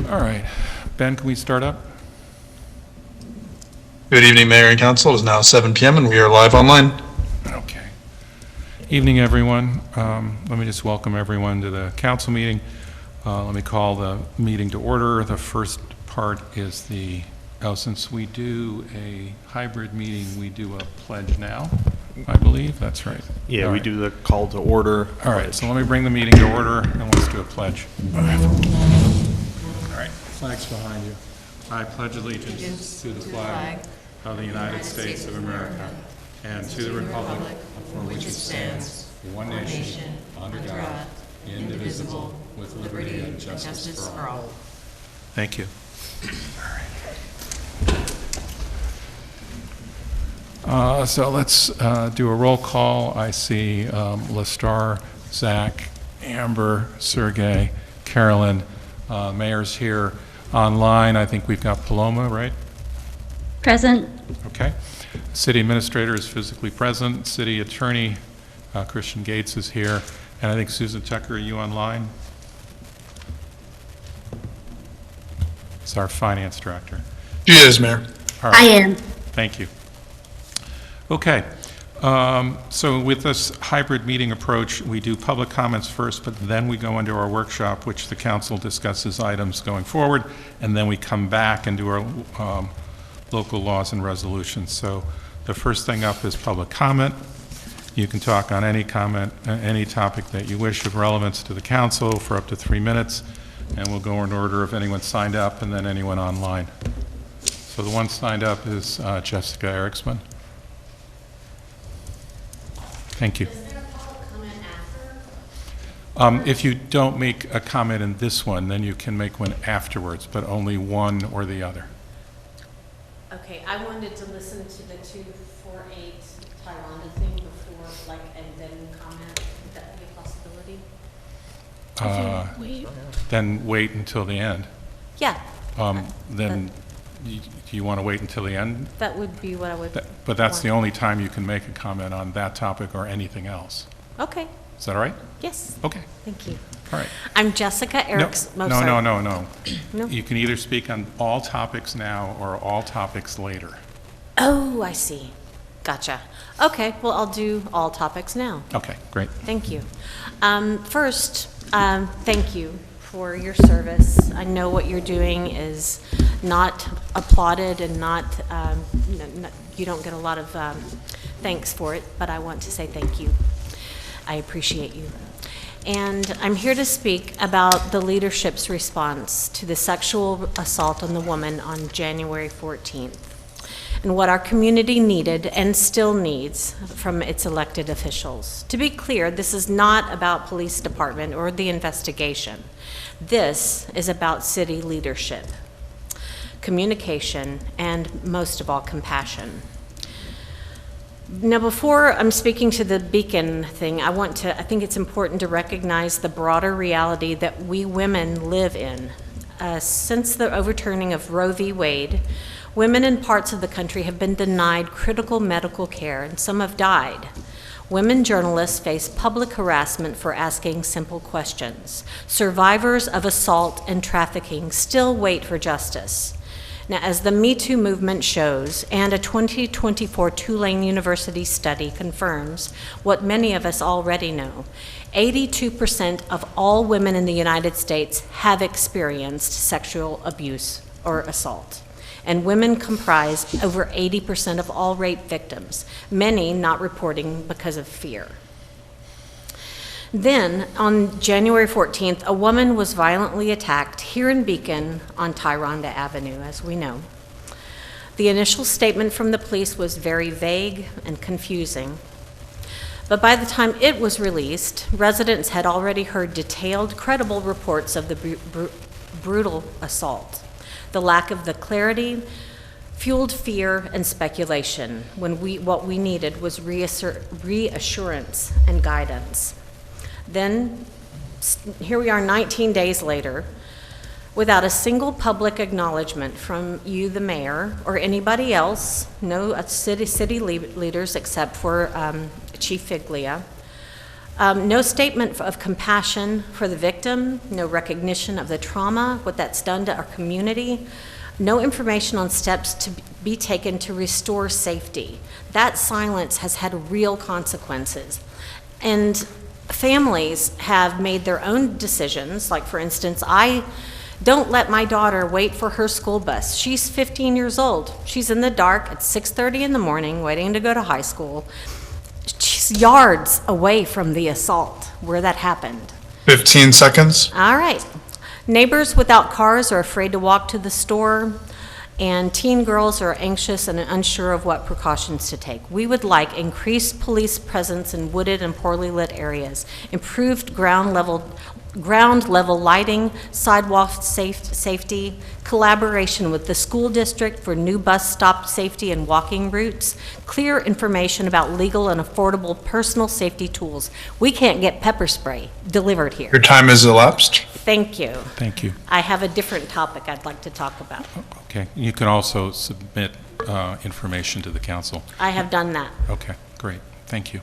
All right. Ben, can we start up? Good evening, Mayor and Council. It is now 7 p.m. and we are live online. Okay. Evening, everyone. Let me just welcome everyone to the council meeting. Let me call the meeting to order. The first part is since we do a hybrid meeting, we do a pledge now, I believe. That's right. Yeah, All we right. do the call to order. All right, so let me bring the meeting to order and let's do a pledge. All right, flags behind you. I pledge allegiance to the flag of the United States of America and to the republic for which it stands, one nation, under God, indivisible, with liberty and justice for all. Thank you. So let's do a roll call. I see Lestar, Zach, Amber, Sergey, Carolyn, Mayor's here. Online, I think we've got Paloma, right? Present. Okay. City Administrator is physically present. City Attorney Christian Gates is here. And I think Susan Tucker, are you online? It's our Finance Director. She is, Mayor. All right. I am. Thank you. Okay, so with this hybrid meeting approach, we do public comments first, but then we go into our workshop, which the council discusses items going forward, and then we come back and do our local laws and resolutions. So the first thing up is public comment. You can talk on any comment, any topic that you wish of relevance to the council for up to 3 minutes, and we'll go in order of anyone signed up and then anyone online. So the one signed up is Jessica Eriksman. Thank you. Is there a public comment after? If you don't make a comment in this one, then you can make one afterwards, but only one or the other. Okay, I wanted to listen to the 248 Tyranda thing before, and then comment. Would that be a possibility? Then wait until the end. Yeah, Then do you want to wait until the end? that would be what I would. But that's the want. only time you can make a comment on that topic or anything else. Okay, Is that all right? yes, Okay, thank you. all right. I'm Jessica No, Eriksman. no. No? You can either speak on all topics now or all topics later. Oh, I see. Gotcha. Okay, well, I'll do all topics now. Okay, great. Thank you. First, thank you for your service. I know what you're doing is not applauded and you don't get a lot of thanks for it, but I want to say thank you. I appreciate you. And I'm here to speak about the leadership's response to the sexual assault on the woman on January 14th and what our community needed and still needs from its elected officials. To be clear, this is not about police department or the investigation. This is about city leadership, communication, and most of all, compassion. Now, before I'm speaking to the Beacon thing, I think it's important to recognize the broader reality that we women live in. Since the overturning of Roe v. Wade, women in parts of the country have been denied critical medical care, and some have died. Women journalists face public harassment for asking simple questions. Survivors of assault and trafficking still wait for justice. Now, as the Me Too movement shows, and a 2024 Tulane University study confirms what many of us already know, 82% of all women in the United States have experienced sexual abuse or assault. And women comprise over 80% of all rape victims, many not reporting because of fear. Then, on January 14th, a woman was violently attacked here in Beacon on Tyranda Avenue, as we know. The initial statement from the police was very vague and confusing. But by the time it was released, residents had already heard detailed, credible reports of the brutal assault. The lack of the clarity fueled fear and speculation when what we needed was reassurance and guidance. Then, here we are 19 days later, without a single public acknowledgement from you, the mayor, or anybody else, no city leaders except for Chief Figlia, No statement of compassion for the victim, no recognition of the trauma, what that's done to our community, no information on steps to be taken to restore safety. That silence has had real consequences. And families have made their own decisions. Like, for instance, I don't let my daughter wait for her school bus. She's 15 years old. She's in the dark at 6:30 in the morning waiting to go to high school. She's yards away from the assault where that happened. 15 seconds. All right. Neighbors without cars are afraid to walk to the store, and teen girls are anxious and unsure of what precautions to take. We would like increased police presence in wooded and poorly lit areas, improved ground level lighting, sidewalk safety, collaboration with the school district for new bus stop safety and walking routes, clear information about legal and affordable personal safety tools. We can't get pepper spray delivered Your here. time has elapsed. Thank you. Thank you. I have a different topic I'd like to talk about. Okay. You can also submit information to the council. I have done that. Okay, great. Thank you.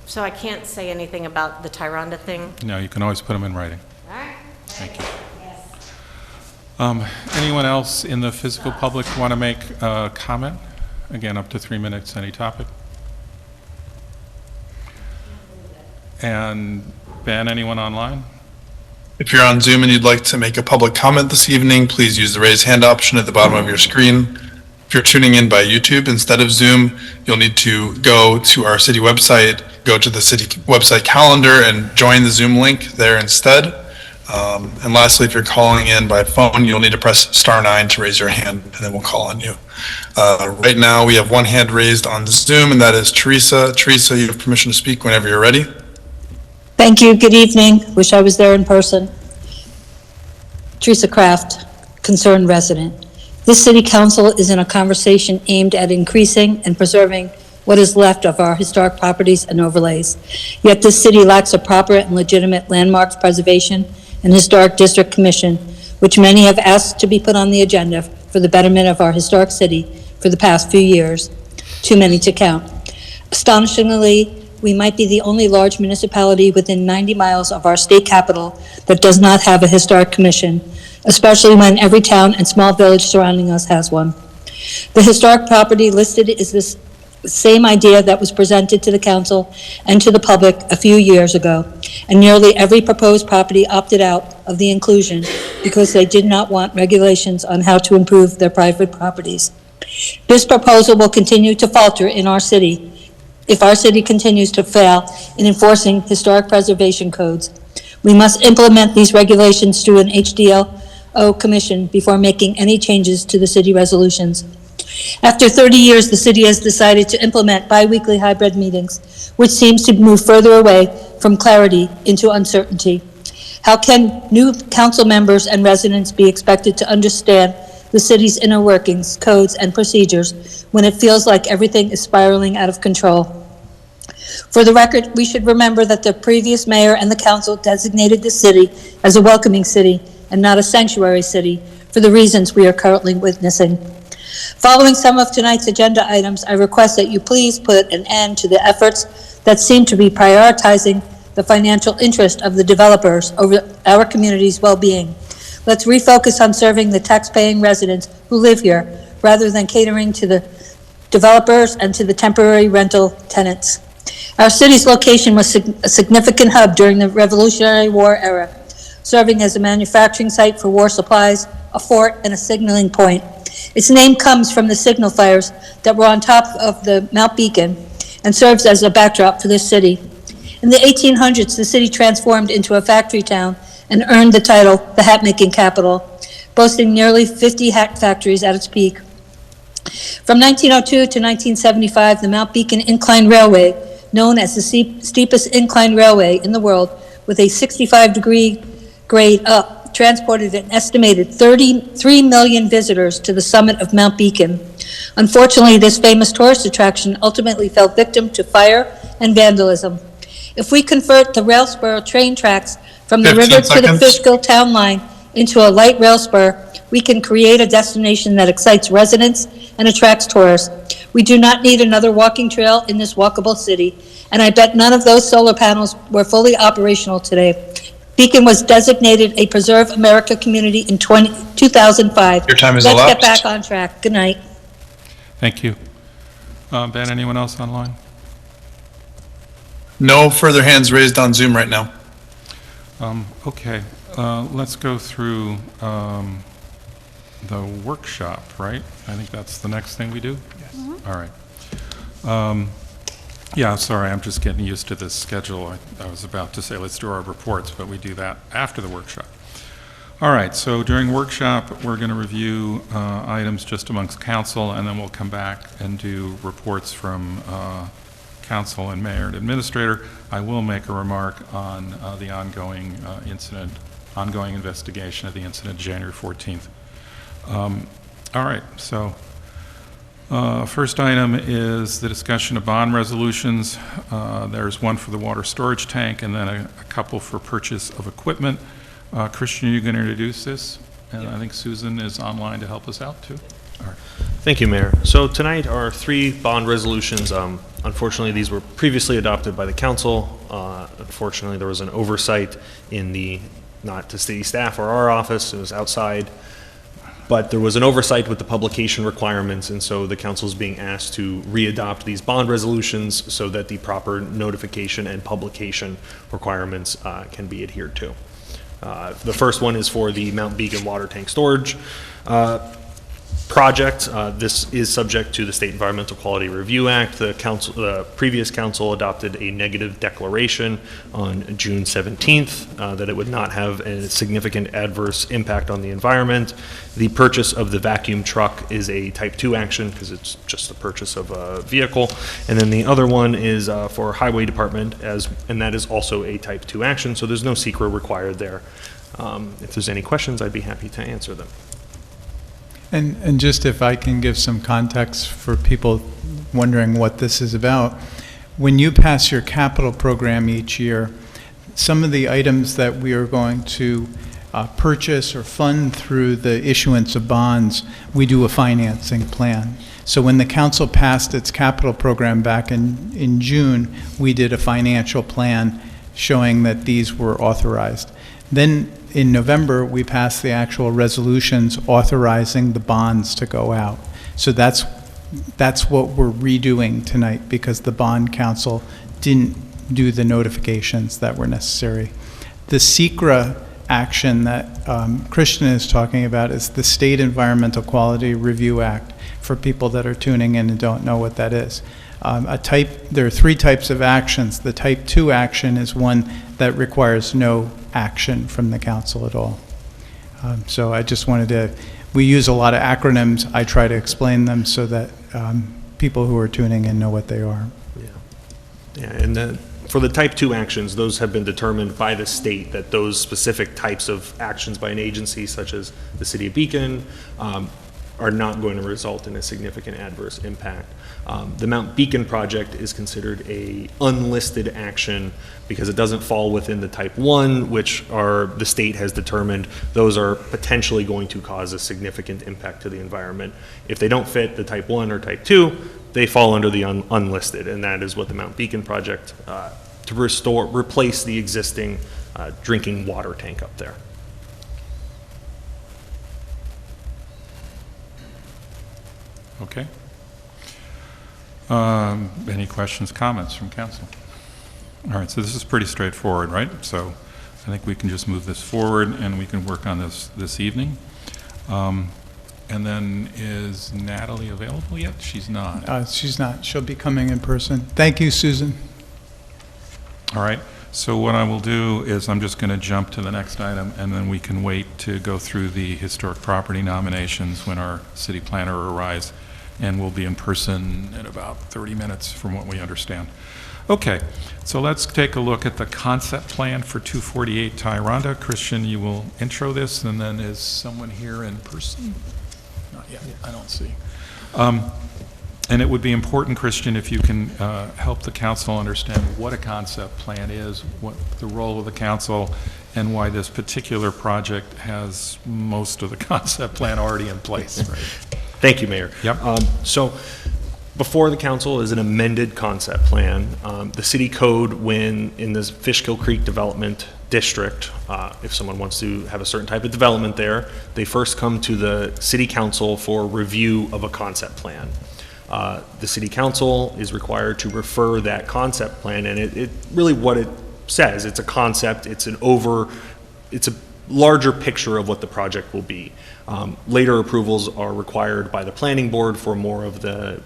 So I can't say anything about the Tyranda thing? No, you can always put them in writing. All right. Thank you. Anyone else in the physical public want to make a comment? Again, up to 3 minutes, any topic. And Ben, anyone online? If you're on Zoom and you'd like to make a public comment this evening, please use the raise hand option at the bottom of your screen. If you're tuning in by YouTube instead of Zoom, you'll need to go to our city website, go to the city website calendar and join the Zoom link there instead. And lastly, if you're calling in by phone, you'll need to press *9 to raise your hand, and then we'll call on you. Right now, we have one hand raised on Zoom, and that is Teresa. Teresa, you have permission to speak whenever you're ready. Thank you. Good evening. Wish I was there in person. Teresa Kraft, concerned resident. This city council is in a conversation aimed at increasing and preserving what is left of our historic properties and overlays. Yet this city lacks a proper and legitimate landmarks preservation and historic district commission, which many have asked to be put on the agenda for the betterment of our historic city for the past few years. Too many to count. Astonishingly, we might be the only large municipality within 90 miles of our state capital that does not have a historic commission, especially when every town and small village surrounding us has one. The historic property listed is this same idea that was presented to the council and to the public a few years ago, and nearly every proposed property opted out of the inclusion because they did not want regulations on how to improve their private properties. This proposal will continue to falter in our city if our city continues to fail in enforcing historic preservation codes. We must implement these regulations through an HDLO commission before making any changes to the city resolutions. After 30 years, the city has decided to implement bi-weekly hybrid meetings, which seems to move further away from clarity into uncertainty. How can new council members and residents be expected to understand the city's inner workings, codes, and procedures when it feels like everything is spiraling out of control? For the record, we should remember that the previous mayor and the council designated the city as a welcoming city and not a sanctuary city for the reasons we are currently witnessing. Following some of tonight's agenda items, I request that you please put an end to the efforts that seem to be prioritizing the financial interest of the developers over our community's well-being. Let's refocus on serving the tax-paying residents who live here rather than catering to the developers and to the temporary rental tenants. Our city's location was a significant hub during the Revolutionary War era, serving as a manufacturing site for war supplies, a fort, and a signaling point. Its name comes from the signal fires that were on top of the Mount Beacon and serves as a backdrop for this city. In the 1800s, the city transformed into a factory town and earned the title the hat-making capital, boasting nearly 50 hat factories at its peak. From 1902 to 1975, the Mount Beacon Incline Railway, known as the steepest incline railway in the world, with a 65-degree grade up, transported an estimated 33 million visitors to the summit of Mount Beacon. Unfortunately, this famous tourist attraction ultimately fell victim to fire and vandalism. If we convert the rail spur train tracks from the river to the Fishkill town line, into a light rail spur, we can create a destination that excites residents and attracts tourists. We do not need another walking trail in this walkable city, and I bet none of those solar panels were fully operational today. Beacon was designated a Preserve America community in 2005. Your time is Let's elapsed. get back on track. Good night. Thank you. Ben, anyone else online? No further hands raised on Zoom right now. Okay, let's go through the workshop, right? I think that's the next thing we do? Yes. All right. Yeah, sorry, I'm just getting used to this schedule. I was about to say let's do our reports, but we do that after the workshop. All right, so during workshop, we're going to review items just amongst council, and then we'll come back and do reports from council and mayor and administrator. I will make a remark on the ongoing ongoing investigation of the incident January 14th. All right, so first item is the discussion of bond resolutions. There's one for the water storage tank and then a couple for purchase of equipment. Christian, you're going to introduce this, and I think Susan is online to help us out too. All right. Thank you, Mayor. So tonight are 3 bond resolutions. Unfortunately, these were previously adopted by the council. Unfortunately, there was an oversight in not to city staff or our office, it was outside. But there was an oversight with the publication requirements, and so the council is being asked to re-adopt these bond resolutions so that the proper notification and publication requirements can be adhered to. The first one is for the Mount Beacon water tank storage project. This is subject to the State Environmental Quality Review Act. The previous council adopted a negative declaration on June 17th that it would not have a significant adverse impact on the environment. The purchase of the vacuum truck is a type 2 action because it's just the purchase of a vehicle. And then the other one is for Highway Department, and that is also a type 2 action, so there's no secret required there. If there's any questions, I'd be happy to answer them. And just if I can give some context for people wondering what this is about, when you pass your capital program each year, some of the items that we are going to purchase or fund through the issuance of bonds, we do a financing plan. So when the council passed its capital program back in June, we did a financial plan showing that these were authorized. Then in November, we passed the actual resolutions authorizing the bonds to go out. So that's what we're redoing tonight because the bond council didn't do the notifications that were necessary. The SECRA action that Christian is talking about is the State Environmental Quality Review Act for people that are tuning in and don't know what that is. There are 3 types of actions. The type 2 action is one that requires no action from the council at all. So I just wanted to, we use a lot of acronyms. I try to explain them so that people who are tuning in know what they are. Yeah, and for the type 2 actions, those have been determined by the state that those specific types of actions by an agency such as the City of Beacon are not going to result in a significant adverse impact. The Mount Beacon project is considered a unlisted action because it doesn't fall within the type 1, which the state has determined those are potentially going to cause a significant impact to the environment. If they don't fit the type 1 or type 2, they fall under the unlisted, and that is what the Mount Beacon project to replace the existing drinking water tank up there. Okay. Any questions, comments from council? All right, so this is pretty straightforward, right? So I think we can just move this forward and we can work on this evening. And then is Natalie available yet? She's not. She's not. She'll be coming in person. Thank you, Susan. All right, so what I will do is I'm just going to jump to the next item and then we can wait to go through the historic property nominations when our city planner arrives, and we'll be in person in about 30 minutes from what we understand. Okay, so let's take a look at the concept plan for 248 Tyranda. Christian, you will intro this, and then is someone here in person? Not yet, I don't see. And it would be important, Christian, if you can help the council understand what a concept plan is, what the role of the council, and why this particular project has most of the concept plan already in place. Right? Thank you, Mayor. Yep. So before the council is an amended concept plan. The city code, when in the Fishkill Creek Development District, if someone wants to have a certain type of development there, they first come to the city council for review of a concept plan. The city council is required to refer that concept plan, and it really what it says, it's a concept, it's a larger picture of what the project will be. Later approvals are required by the planning board for more of the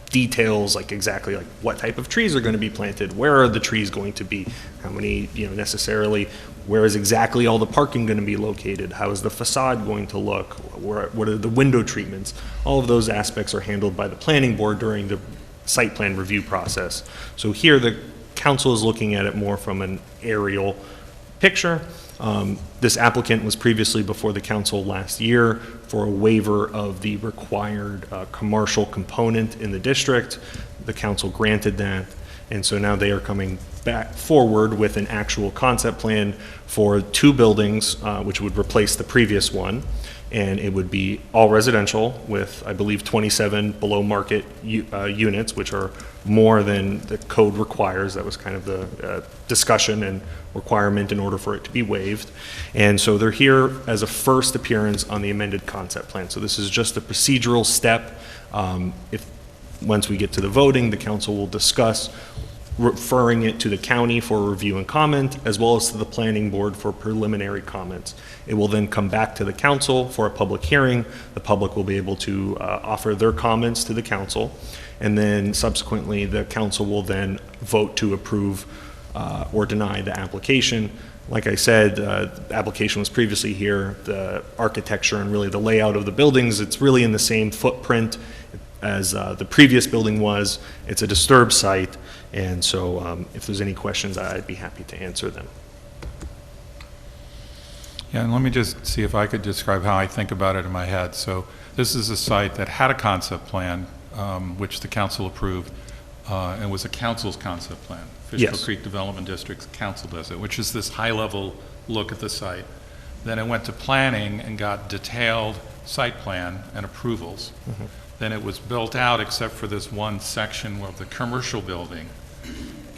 details, like exactly like what type of trees are going to be planted, where are the trees going to be, how many, necessarily, where is exactly all the parking going to be located, how is the facade going to look, what are the window treatments. All of those aspects are handled by the planning board during the site plan review process. So here the council is looking at it more from an aerial picture. This applicant was previously before the council last year for a waiver of the required commercial component in the district. The council granted that, and so now they are coming back forward with an actual concept plan for 2 buildings, which would replace the previous one, and it would be all residential with, I believe, 27 below market units, which are more than the code requires. That was kind of the discussion and requirement in order for it to be waived. And so they're here as a first appearance on the amended concept plan. So this is just a procedural step. Once we get to the voting, the council will discuss referring it to the county for review and comment, as well as to the planning board for preliminary comments. It will then come back to the council for a public hearing. The public will be able to offer their comments to the council, and then subsequently the council will then vote to approve or deny the application. Like I said, the application was previously here. The architecture and really the layout of the buildings, it's really in the same footprint as the previous building was. It's a disturbed site, and so if there's any questions, I'd be happy to answer them. Yeah, and let me just see if I could describe how I think about it in my head. So this is a site that had a concept plan, which the council approved, and was a council's concept plan. Fishkill Yes. Creek Development District's council does it, which is this high-level look at the site. Then it went to planning and got detailed site plan and approvals. Then it was built out except for this one section of the commercial building.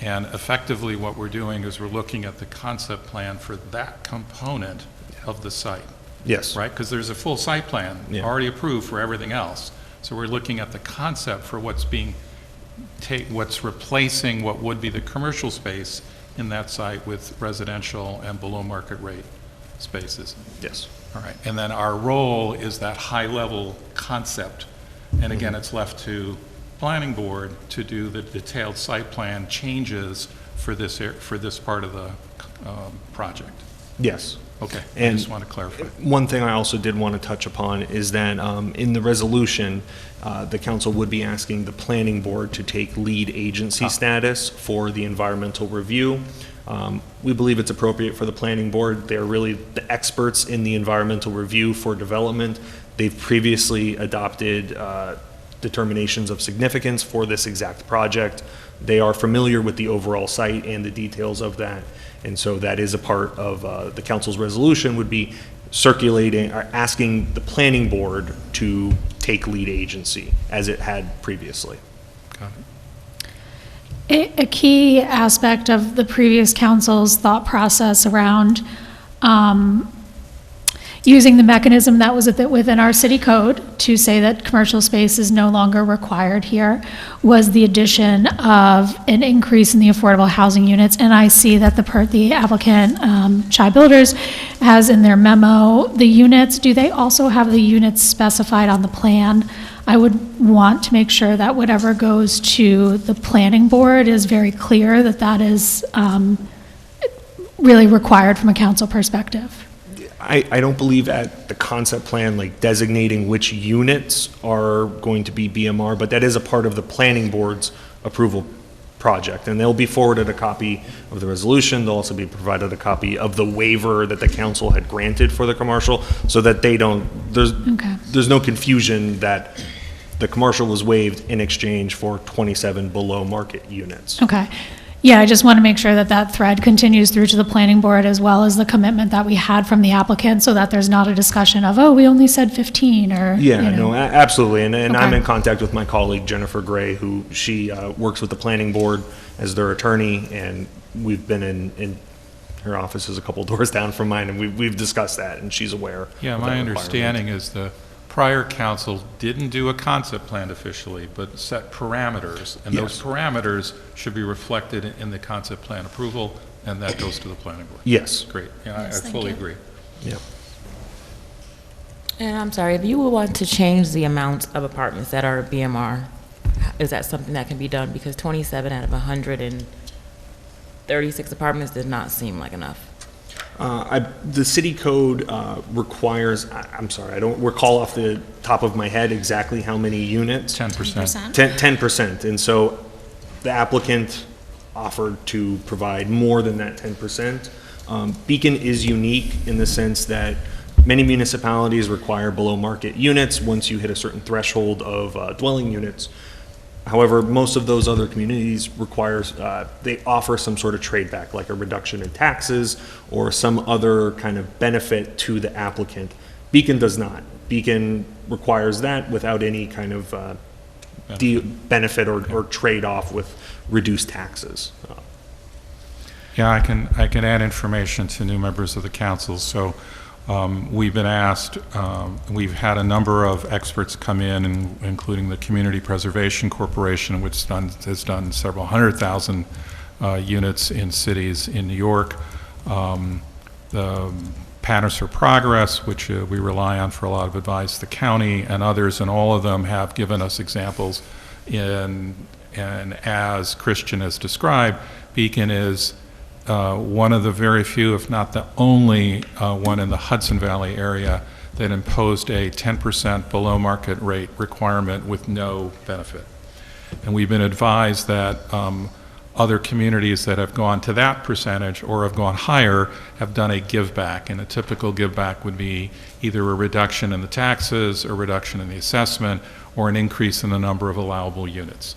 And effectively what we're doing is we're looking at the concept plan for that component of the site, Yes. right? Because there's a full site plan Yeah. already approved for everything else. So we're looking at the concept for what's what's replacing what would be the commercial space in that site with residential and below market rate spaces. Yes. All right, and then our role is that high-level concept. And again, it's left to planning board to do the detailed site plan changes for this part of the project. Yes. Okay, I And- just want to clarify. One thing I also did want to touch upon is that in the resolution, the council would be asking the planning board to take lead agency status for the environmental review. We believe it's appropriate for the planning board. They're really the experts in the environmental review for development. They've previously adopted determinations of significance for this exact project. They are familiar with the overall site and the details of that. And so that is a part of the council's resolution, would be circulating, or asking the planning board to take lead agency as it had previously. Got it. A key aspect of the previous council's thought process around using the mechanism that was within our city code to say that commercial space is no longer required here was the addition of an increase in the affordable housing units. And I see that the applicant, Chai Builders, has in their memo the units. Do they also have the units specified on the plan? I would want to make sure that whatever goes to the planning board is very clear that that is really required from a council perspective. I don't believe at the concept plan, like designating which units are going to be BMR, but that is a part of the planning board's approval project. And they'll be forwarded a copy of the resolution. They'll also be provided a copy of the waiver that the council had granted for the commercial, so that they don't, there's no confusion that The commercial was waived in exchange for 27 below-market units. Okay. Yeah, I just want to make sure that that thread continues through to the planning board as well as the commitment that we had from the applicant so that there's not a discussion of, oh, we only said 15 or, Yeah, you know. no, absolutely. And I'm Okay. in contact with my colleague Jennifer Gray, who she works with the planning board as their attorney, and we've been in her office is a couple doors down from mine, and we've discussed that, and she's aware. Yeah, of my that requirement. understanding is the prior council didn't do a concept plan officially, but set parameters, and those Yes. parameters should be reflected in the concept plan approval, and that goes to the planning board. Yes. Great, yeah, I Yes, thank fully you. agree. Yeah. And I'm sorry, if you would want to change the amount of apartments that are BMR, is that something that can be done? Because 27 out of 136 apartments does not seem like enough. The city code requires, I'm sorry, I don't recall off the top of my head exactly how many units. 10%. 10%. And so the applicant offered to provide more than that 10%. Beacon is unique in the sense that many municipalities require below-market units once you hit a certain threshold of dwelling units. However, most of those other communities they offer some sort of trade back, like a reduction in taxes or some other kind of benefit to the applicant. Beacon does not. Beacon requires that without any kind of benefit or trade-off with reduced taxes. Yeah, I can add information to new members of the council. So we've been asked, we've had a number of experts come in, including the Community Preservation Corporation, which has done several 100,000 units in cities in New York. The Patterns for Progress, which we rely on for a lot of advice, the county and others, and all of them have given us examples. And as Christian has described, Beacon is one of the very few, if not the only one in the Hudson Valley area that imposed a 10% below market rate requirement with no benefit. And we've been advised that other communities that have gone to that percentage or have gone higher have done a give back. And a typical give back would be either a reduction in the taxes, a reduction in the assessment, or an increase in the number of allowable units.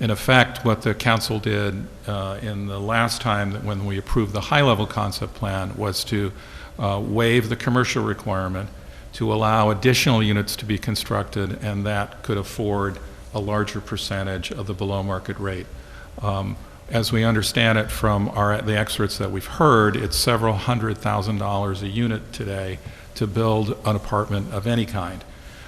In effect, what the council did in the last time when we approved the high-level concept plan was to waive the commercial requirement to allow additional units to be constructed, and that could afford a larger percentage of the below-market rate. As we understand it from the experts that we've heard, it's several $100,000 a unit today to build an apartment of any kind.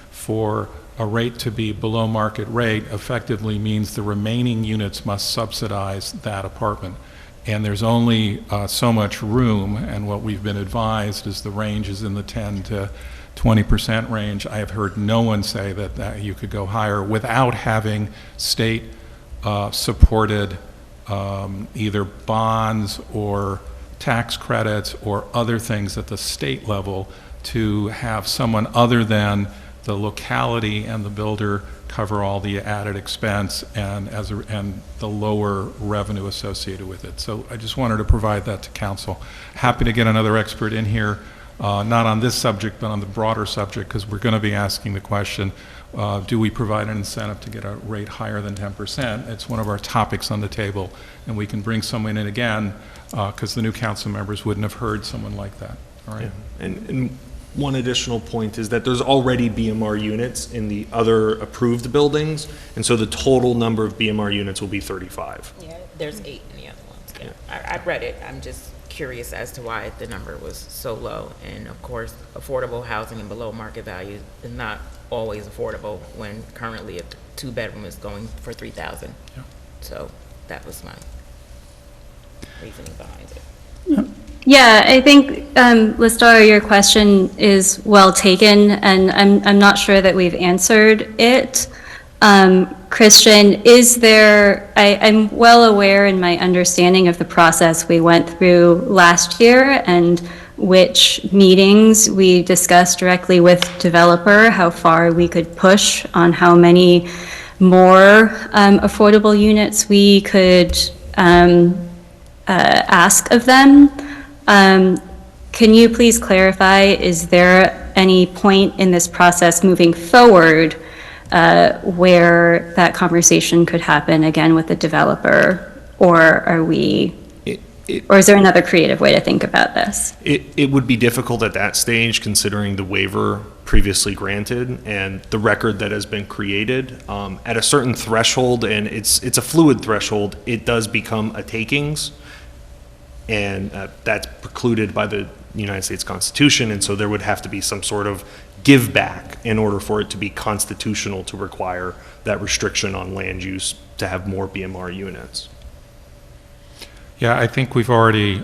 For a rate to be below market rate effectively means the remaining units must subsidize that apartment. And there's only so much room, and what we've been advised is the range is in the 10 to 20% range. I have heard no one say that you could go higher without having state supported either bonds or tax credits or other things at the state level to have someone other than the locality and the builder cover all the added expense and the lower revenue associated with it. So I just wanted to provide that to council. Happy to get another expert in here, not on this subject, but on the broader subject, because we're going to be asking the question, do we provide an incentive to get a rate higher than 10%? It's one of our topics on the table, and we can bring someone in again, because the new council members wouldn't have heard someone like that. All right. Yeah. And one additional point is that there's already BMR units in the other approved buildings, and so the total number of BMR units will be 35. Yeah, there's 8 in the other ones. Yeah, I read it. I'm just curious as to why the number was so low. And of course, affordable housing and below market value is not always affordable when currently a 2-bedroom is going for $3,000. Yeah. So that was my reasoning behind it. Yeah, I think, Lestaro, your question is well taken, and I'm not sure that we've answered it. Christian, I'm well aware in my understanding of the process we went through last year and which meetings we discussed directly with developer, how far we could push on how many more affordable units we could ask of them. Can you please clarify, is there any point in this process moving forward where that conversation could happen again with the developer? Or are we, or is there another creative way to think about this? It would be difficult at that stage, considering the waiver previously granted and the record that has been created. At a certain threshold, and it's a fluid threshold, it does become a takings, and that's precluded by the United States Constitution, and so there would have to be some sort of give back in order for it to be constitutional to require that restriction on land use to have more BMR units. Yeah, I think we've already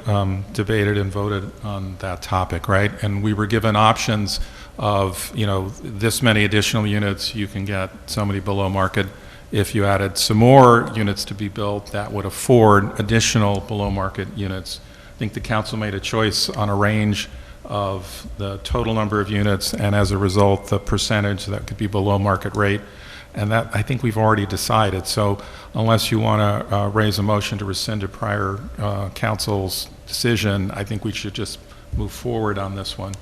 debated and voted on that topic, right? And we were given options of, this many additional units, you can get so many below market. If you added some more units to be built, that would afford additional below market units. I think the council made a choice on a range of the total number of units, and as a result, the percentage that could be below market rate. And that, I think we've already decided. So unless you want to raise a motion to rescind a prior council's decision, I think we should just move forward on this one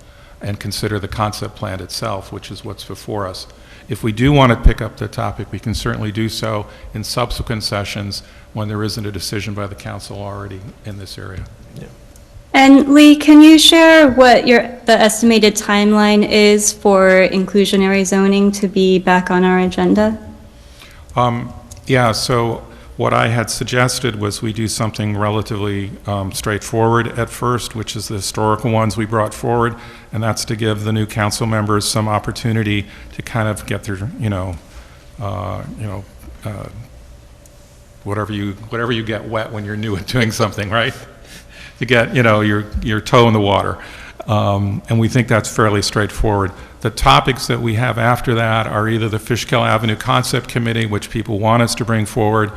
and consider the concept plan itself, which is what's before us. If we do want to pick up the topic, we can certainly do so in subsequent sessions when there isn't a decision by the council already in this area. Yeah. And Lee, can you share what the estimated timeline is for inclusionary zoning to be back on our agenda? Yeah, so what I had suggested was we do something relatively straightforward at first, which is the historical ones we brought forward, and that's to give the new council members some opportunity to kind of get their, whatever you get wet when you're new at doing something, right? To get, your toe in the water. And we think that's fairly straightforward. The topics that we have after that are either the Fishkill Avenue Concept Committee, which people want us to bring forward,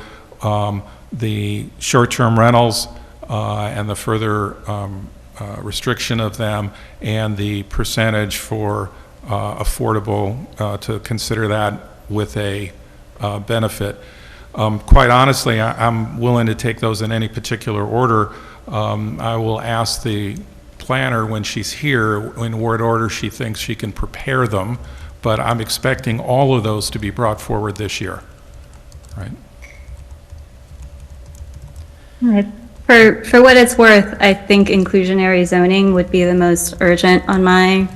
the short-term rentals and the further restriction of them, and the percentage for affordable, to consider that with a benefit. Quite honestly, I'm willing to take those in any particular order. I will ask the planner when she's here in what order she thinks she can prepare them, but I'm expecting all of those to be brought forward this year, right? For what it's worth, I think inclusionary zoning would be the most urgent on my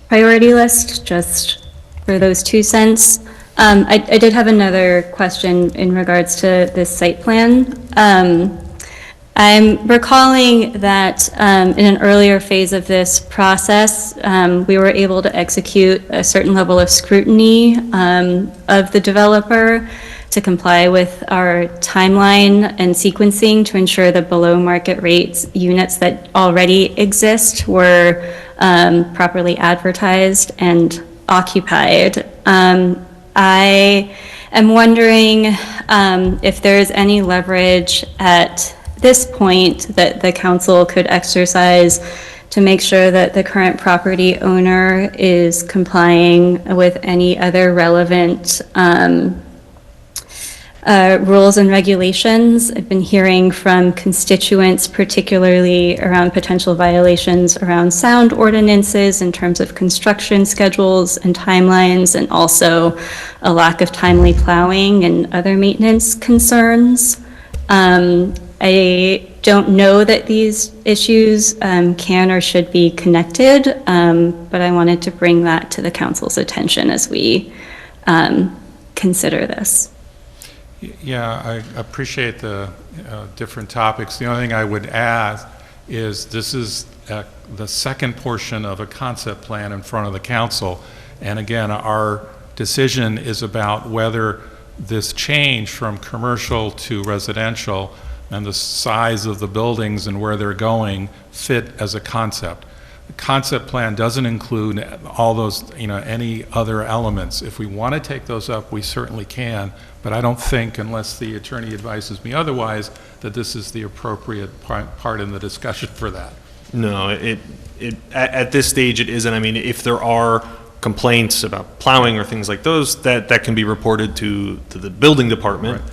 priority list, just for those 2 cents. I did have another question in regards to this site plan. I'm recalling that in an earlier phase of this process, we were able to execute a certain level of scrutiny of the developer to comply with our timeline and sequencing to ensure the below market rates units that already exist were properly advertised and occupied. I am wondering if there's any leverage at this point that the council could exercise to make sure that the current property owner is complying with any other relevant rules and regulations. I've been hearing from constituents, particularly around potential violations around sound ordinances in terms of construction schedules and timelines, and also a lack of timely plowing and other maintenance concerns. I don't know that these issues can or should be connected, but I wanted to bring that to the council's attention as we consider this. Yeah, I appreciate the different topics. The only thing I would add is this is the second portion of a concept plan in front of the council. And again, our decision is about whether this change from commercial to residential and the size of the buildings and where they're going fit as a concept. The concept plan doesn't include all those, any other elements. If we want to take those up, we certainly can, but I don't think, unless the attorney advises me otherwise, that this is the appropriate part in the discussion for that. No, at this stage it isn't. I mean, if there are complaints about plowing or things like those, that can be reported to the building department. Right.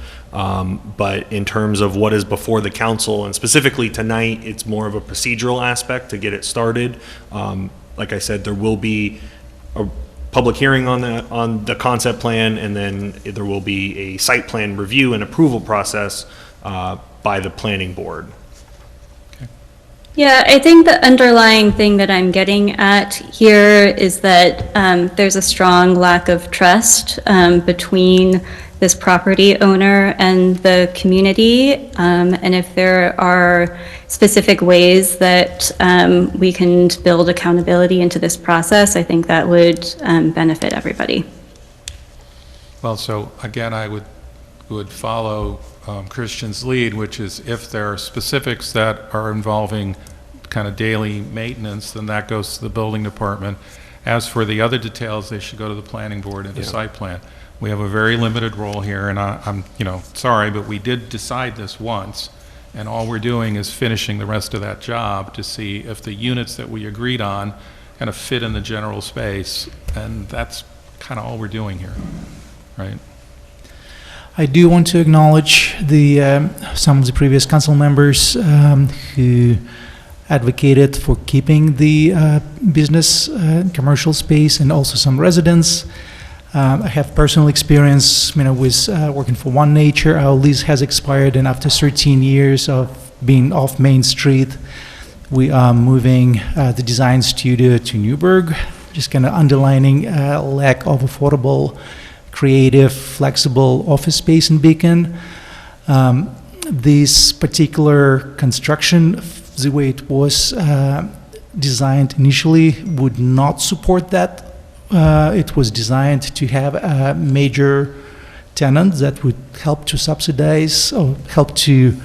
But in terms of what is before the council, and specifically tonight, it's more of a procedural aspect to get it started. Like I said, there will be public hearing on the concept plan, and then there will be a site plan review and approval process by the planning board. Yeah, I think the underlying thing that I'm getting at here is that there's a strong lack of trust between this property owner and the community. And if there are specific ways that we can build accountability into this process, I think that would benefit everybody. Well, so again, I would follow Christian's lead, which is if there are specifics that are involving kind of daily maintenance, then that goes to the building department. As for the other details, they should go to the planning board and the site plan. We have a very limited role here, and I'm sorry, but we did decide this once, and all we're doing is finishing the rest of that job to see if the units that we agreed on kind of fit in the general space, and that's kind of all we're doing here, right? I do want to acknowledge some of the previous council members who advocated for keeping the business commercial space, and also some residents. I have personal experience, with working for One Nature. Our lease has expired, and after 13 years of being off Main Street, we are moving the design studio to Newburgh, just kind of underlining lack of affordable, creative, flexible office space in Beacon. This particular construction, the way it was designed initially, would not support that. It was designed to have a major tenant that would help to subsidize or help to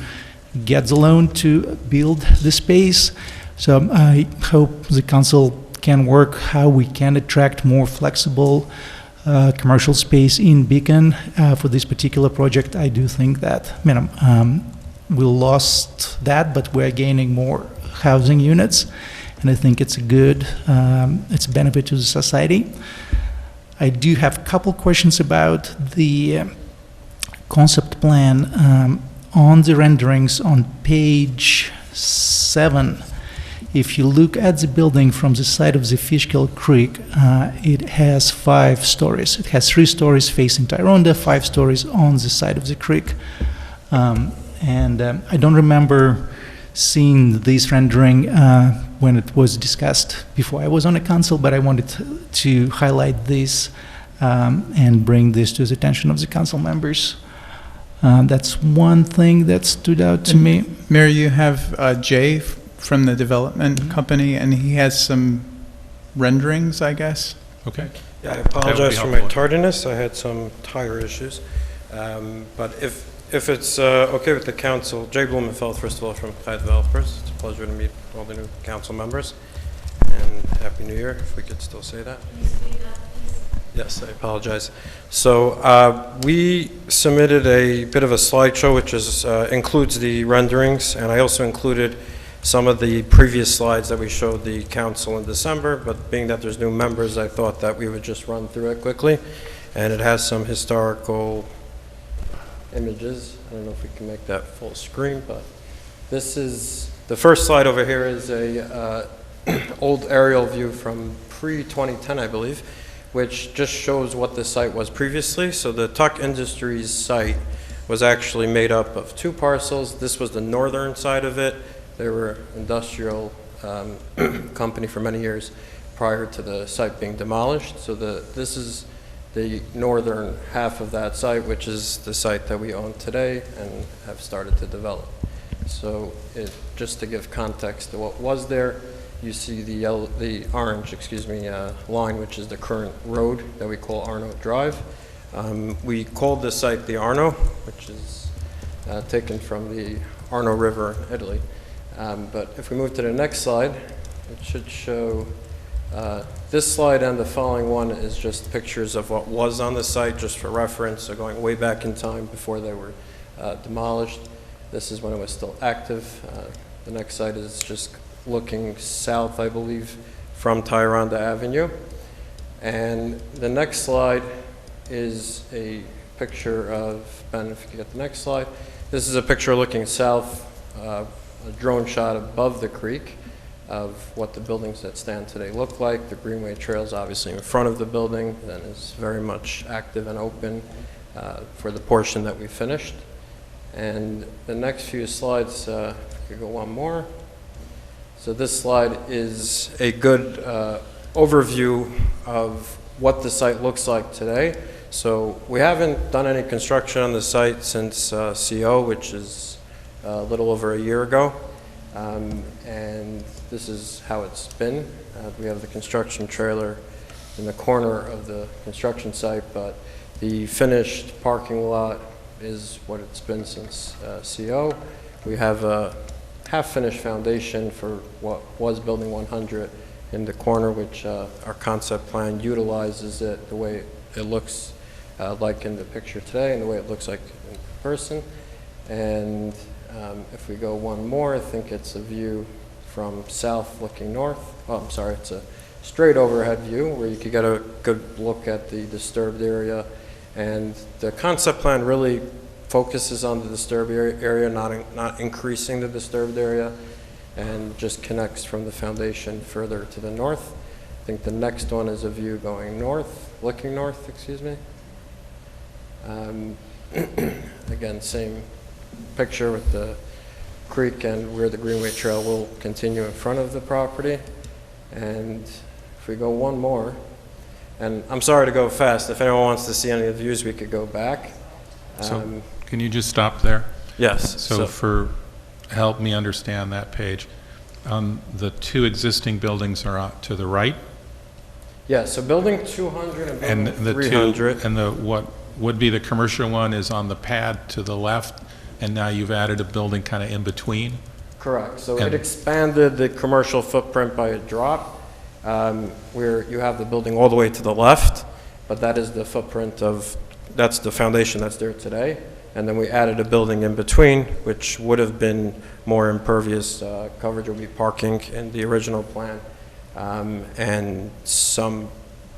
get the loan to build the space. So I hope the council can work how we can attract more flexible commercial space in Beacon for this particular project. I do think that we lost that, but we're gaining more housing units. And I think it's it's a benefit to the society. I do have a couple questions about the concept plan. On the renderings on page 7, if you look at the building from the side of the Fishkill Creek, it has 5 stories. It has 3 stories facing Tyronda, 5 stories on the side of the creek. I don't remember seeing this rendering when it was discussed before I was on the council, but I wanted to highlight this and bring this to the attention of the council members. That's one thing that stood out to me. Mayor, you have Jay from the development company, and he has some renderings, I guess. Okay. Yeah, I apologize for my tardiness. I had some tire issues. But if it's okay with the council, Jay Blumenfeld, first of all, from High Developers. It's a pleasure to meet all the new council members. And Happy New Year, if we could still say that. Yes, I apologize. So we submitted a bit of a slideshow, which includes the renderings, and I also included some of the previous slides that we showed the council in December, but being that there's new members, I thought that we would just run through it quickly. And it has some historical images. I don't know if we can make that full screen, but this is, the first slide over here is a old aerial view from pre-2010, I believe, which just shows what the site was previously. So the Tuck Industries site was actually made up of 2 parcels. This was the northern side of it. They were industrial company for many years prior to the site being demolished. So this is the northern half of that site, which is the site that we own today and have started to develop. So just to give context to what was there, you see the orange, line, which is the current road that we call Arno Drive. We called this site the Arno, which is taken from the Arno River in Italy. But if we move to the next slide, it should show this slide, and the following one is just pictures of what was on the site, just for reference, so going way back in time before they were demolished. This is when it was still active. The next slide is just looking south, I believe, from Tyronda Avenue. And the next slide is a picture of, Ben, if you could get the next slide. This is a picture looking south, a drone shot above the creek. of what the buildings that stand today look like. The Greenway Trail is obviously in front of the building and is very much active and open for the portion that we finished. And the next few slides, if you go one more. So this slide is a good overview of what the site looks like today. So we haven't done any construction on the site since CO, which is a little over a year ago. And this is how it's been. We have the construction trailer in the corner of the construction site, but the finished parking lot is what it's been since CO. We have a half-finished foundation for what was Building 100 in the corner, which our concept plan utilizes it the way it looks like in the picture today and the way it looks like in person. And if we go one more, I think it's a view from south looking north. Oh, I'm sorry, it's a straight overhead view where you could get a good look at the disturbed area. And the concept plan really focuses on the disturbed area, not increasing the disturbed area, and just connects from the foundation further to the north. I think the next one is a view going north, looking north, excuse me. Again, same picture with the creek and where the Greenway Trail will continue in front of the property. And if we go one more, and I'm sorry to go fast. If anyone wants to see any of the views, we could go back. So can you just stop there? Yes. So help me understand that page. The two existing buildings are to the right? Yeah, so building 200 and building And the 300. and the what would be the commercial one is on the pad to the left, and now you've added a building kind of in between? Correct. So And- it expanded the commercial footprint by a drop, where you have the building all the way to the left, but that is the footprint of, that's the foundation that's there today. And then we added a building in between, which would have been more impervious coverage, would be parking in the original plan, and some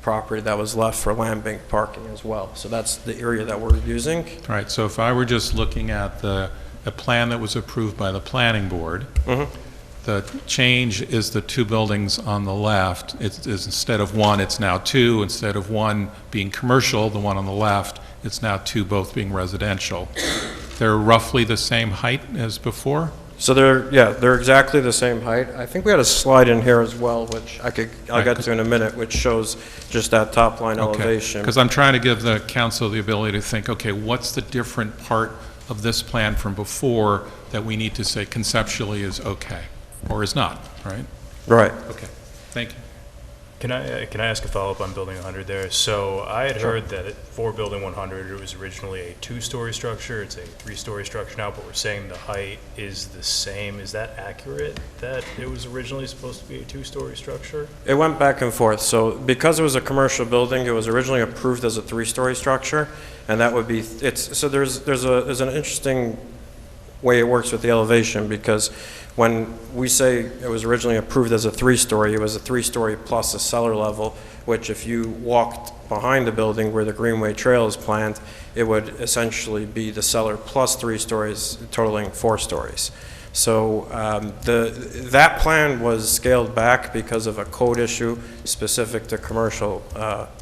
property that was left for land bank parking as well. So that's the area that we're using. All right, so if I were just looking at a plan that was approved by the planning board, the change is the two buildings on the left. It's instead of one, it's now two. Instead of one being commercial, the one on the left, it's now two, both being residential. They're roughly the same height as before? So they're exactly the same height. I think we had a slide in here as well, which I'll get to in a minute, which shows just that top line elevation. Because I'm trying to give the council the ability to think, okay, what's the different part of this plan from before that we need to say conceptually is okay, or is not, right? Right. Okay, thank you. Can I ask a follow-up on Building 100 there? So I had heard that for Building 100, it was originally a two-story structure. It's a three-story structure now, but we're saying the height is the same. Is that accurate, that it was originally supposed to be a two-story structure? It went back and forth. So because it was a commercial building, it was originally approved as a three-story structure, and that would be, so there's an interesting way it works with the elevation, because when we say it was originally approved as a three-story, it was a three-story plus a cellar level, which if you walked behind the building where the Greenway Trail is planned, it would essentially be the cellar plus 3 stories, totaling 4 stories. So that plan was scaled back because of a code issue specific to commercial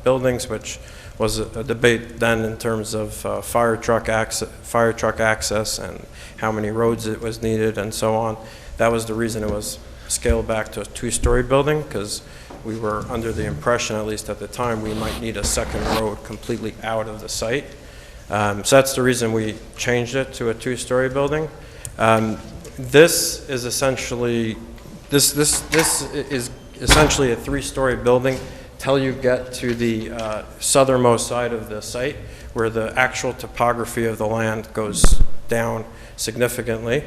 buildings, which was a debate then in terms of fire truck access and how many roads it was needed and so on. That was the reason it was scaled back to a 2-story building, because we were under the impression, at least at the time, we might need a second road completely out of the site. So that's the reason we changed it to a 2-story building. This is essentially a 3-story building till you get to the southernmost side of the site, where the actual topography of the land goes down significantly,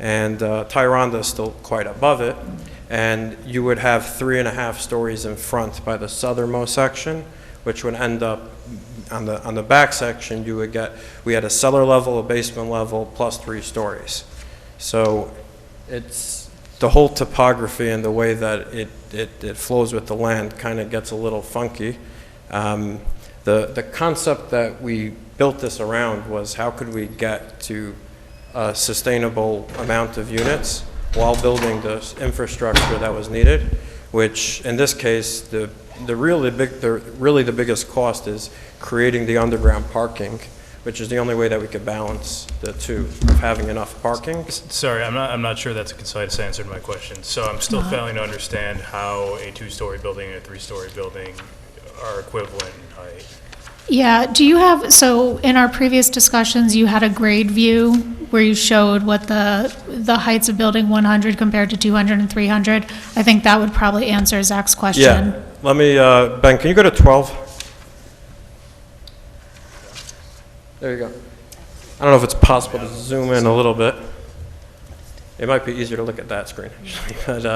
and Tyranda is still quite above it, and you would have 3.5 stories in front by the southernmost section, which would end up on the back section. We had a cellar level, a basement level, plus 3 stories. So it's the whole topography and the way that it flows with the land kind of gets a little funky. The concept that we built this around was how could we get to a sustainable amount of units while building the infrastructure that was needed, which in this case, the really the biggest cost is creating the underground parking, which is the only way that we could balance the two, of having enough parking. Sorry, I'm not sure that's a concise answer to my question. So I'm still failing to understand how a two-story building and a three-story building are equivalent in height. Yeah, do you have, so in our previous discussions, you had a grade view where you showed what the heights of building 100 compared to 200 and 300. I think that would probably answer Zach's question. Yeah, let me, Ben, can you go to 12? There you go. I don't know if it's possible to zoom in a little bit. It might be easier to look at that screen, actually. But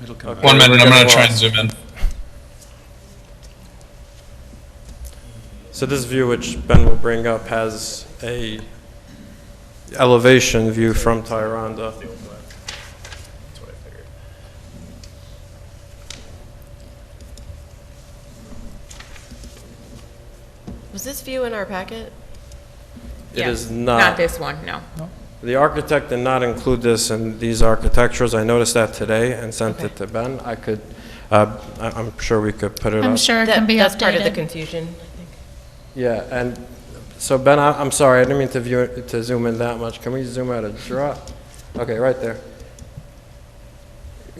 okay, 1 minute, we're I'm getting going to try and lost. zoom in. So this view, which Ben will bring up, has a elevation view from Tyranda. That's what I figured. Was this view in our packet? It is Not not. this one, no. The architect did not include this in these architectures. I noticed that today and sent it to Ben. I could, I'm sure we could put it up. I'm sure it can be That's part of the updated. confusion, I think. Yeah, and so Ben, I'm sorry, I didn't mean to zoom in that much. Can we zoom out a drop? Okay, right there.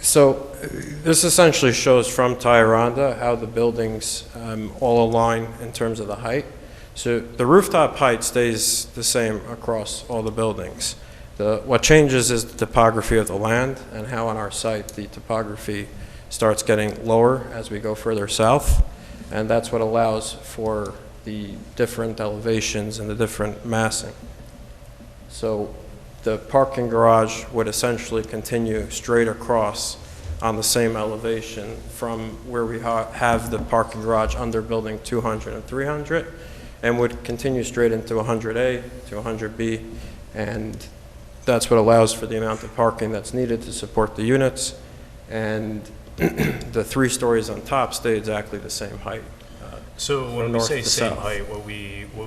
So this essentially shows from Tyranda how the buildings all align in terms of the height. So the rooftop height stays the same across all the buildings. What changes is the topography of the land and how on our site the topography starts getting lower as we go further south. And that's what allows for the different elevations and the different massing. So the parking garage would essentially continue straight across on the same elevation from where we have the parking garage under building 200 and 300, and would continue straight into 100A to 100B, and that's what allows for the amount of parking that's needed to support the units, and the 3 stories on top stay exactly the same height. So From when we north say to same south. height, what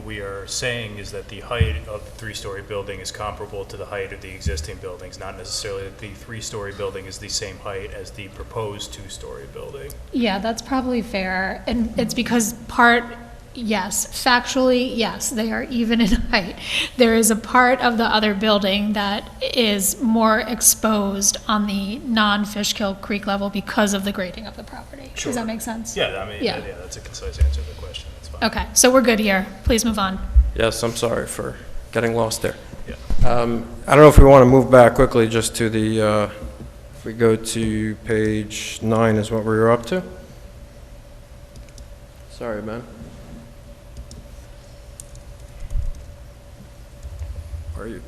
we are saying is that the height of the 3-story building is comparable to the height of the existing buildings, not necessarily that the 3-story building is the same height as the proposed 2-story building. Yeah, that's probably fair. And it's because yes, factually, yes, they are even in height. There is a part of the other building that is more exposed on the non-Fishkill Creek level because of the grading of the property. Sure. Does that make sense? Yeah, I mean, Yeah. yeah, that's a concise answer to the question. That's fine. Okay, so we're good here. Please move on. Yes, I'm sorry for getting lost there. Yeah. I don't know if we want to move back quickly just to the, if we go to page 9 is what we were up to. Sorry, man. Are you?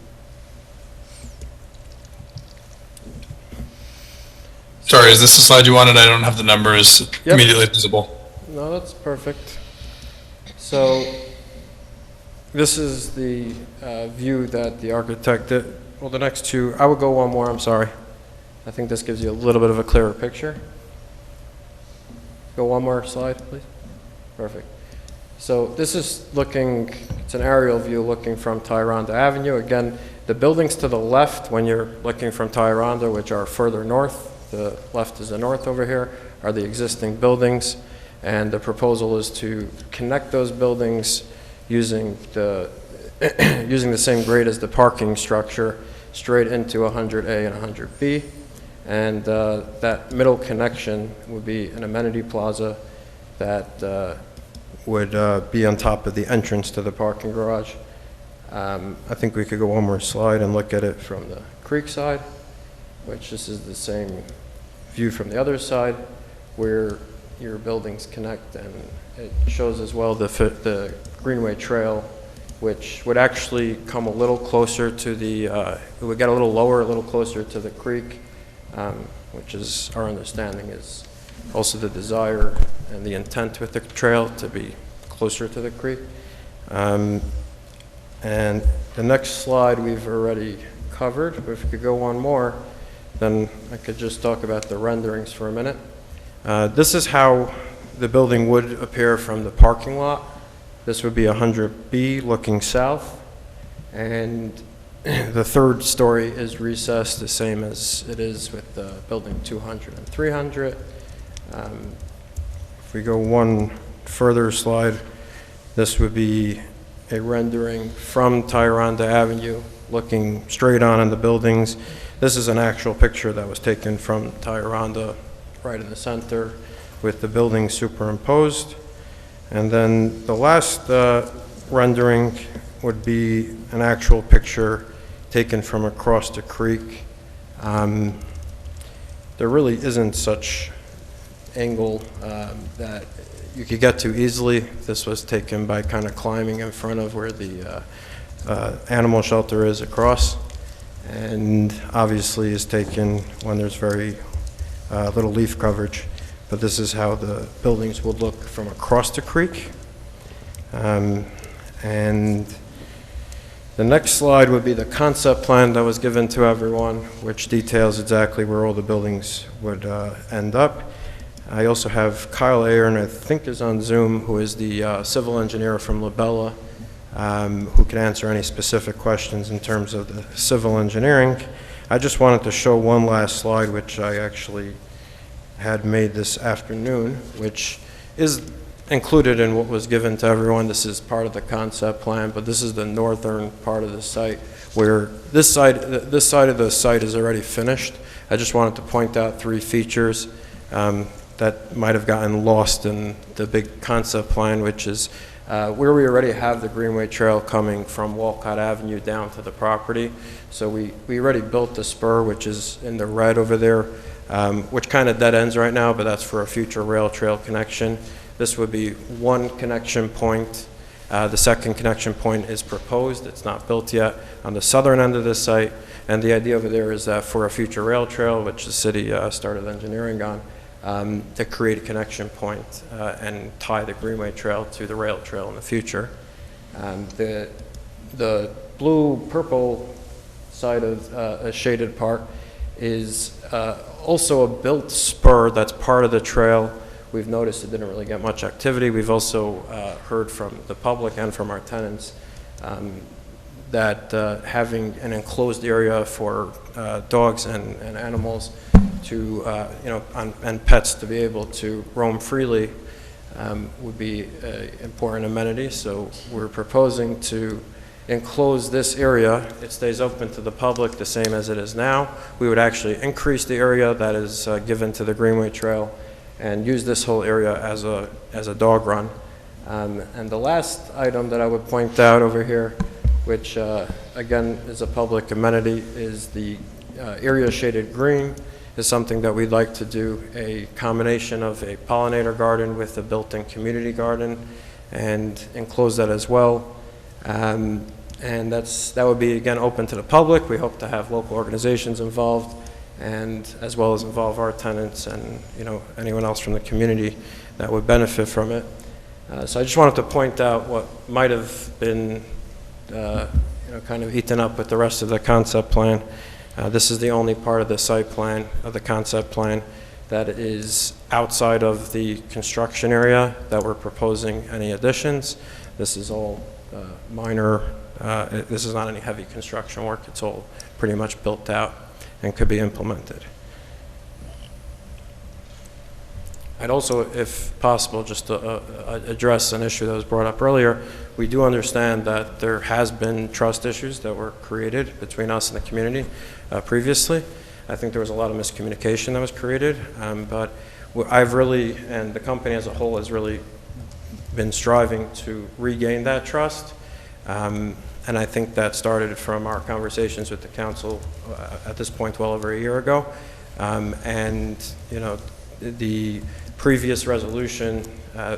Sorry, is this the slide you wanted? I don't have the numbers Yep. immediately visible. No, that's perfect. So this is the view that the architect did. Well, the next two, I would go one more, I'm sorry. I think this gives you a little bit of a clearer picture. Go one more slide, please. Perfect. So this is looking, it's an aerial view looking from Tyranda Avenue. Again, the buildings to the left, when you're looking from Tyranda, which are further north, the left is the north over here, are the existing buildings. And the proposal is to connect those buildings using the, using the same grade as the parking structure straight into 100A and 100B. And that middle connection would be an amenity plaza that would be on top of the entrance to the parking garage. I think we could go one more slide and look at it from the creek side, which this is the same view from the other side where your buildings connect, and it shows as well the Greenway Trail, which would actually come a little closer to the, it would get a little lower, a little closer to the creek, which is, our understanding is also the desire and the intent with the trail to be closer to the creek. And the next slide we've already covered, but if we could go one more, then I could just talk about the renderings for a minute. This is how the building would appear from the parking lot. This would be 100B looking south, and The third story is recessed, the same as it is with building 200 and 300. If we go one further slide, this would be a rendering from Tyranda Avenue, looking straight on the buildings. This is an actual picture that was taken from Tyranda, right in the center, with the buildings superimposed. And then the last rendering would be an actual picture taken from across the creek. There really isn't such angle that you could get to easily. This was taken by kind of climbing in front of where the animal shelter is across, and obviously is taken when there's very little leaf coverage. But this is how the buildings would look from across the creek. And the next slide would be the concept plan that was given to everyone, which details exactly where all the buildings would end up. I also have Kyle Aaron, I think is on Zoom, who is the civil engineer from Labella, who can answer any specific questions in terms of the civil engineering. I just wanted to show one last slide, which I actually had made this afternoon, which is included in what was given to everyone. This is part of the concept plan, but this is the northern part of the site, where this side of the site is already finished. I just wanted to point out 3 features that might have gotten lost in the big concept plan, which is where we already have the Greenway Trail coming from Walcott Avenue down to the property. So we already built the spur, which is in the red over there, which kind of dead ends right now, but that's for a future rail trail connection. This would be one connection point. The second connection point is proposed. It's not built yet on the southern end of the site. And the idea over there is that for a future rail trail, which the city started engineering on, to create a connection point and tie the Greenway Trail to the rail trail in the future. The blue-purple side of a shaded part is also a built spur that's part of the trail. We've noticed it didn't really get much activity. We've also heard from the public and from our tenants that having an enclosed area for dogs and animals to, and pets to be able to roam freely would be an important amenity. So we're proposing to enclose this area. It stays open to the public the same as it is now. We would actually increase the area that is given to the Greenway Trail and use this whole area as a dog run. And the last item that I would point out over here, which again is a public amenity, is the area shaded green. Is something that we'd like to do a combination of a pollinator garden with a built-in community garden and enclose that as well. And that would be, again, open to the public. We hope to have local organizations involved, and as well as involve our tenants and anyone else from the community that would benefit from it. So I just wanted to point out what might have been kind of eaten up with the rest of the concept plan. This is the only part of the site plan, of the concept plan, that is outside of the construction area that we're proposing any additions. This is all minor, this is not any heavy construction work. It's all pretty much built out and could be implemented. I'd also, if possible, just to address an issue that was brought up earlier. We do understand that there has been trust issues that were created between us and the community previously. I think there was a lot of miscommunication that was created, but I've really, and the company as a whole has really been striving to regain that trust. And I think that started from our conversations with the council at this point well over a year ago. And the previous resolution,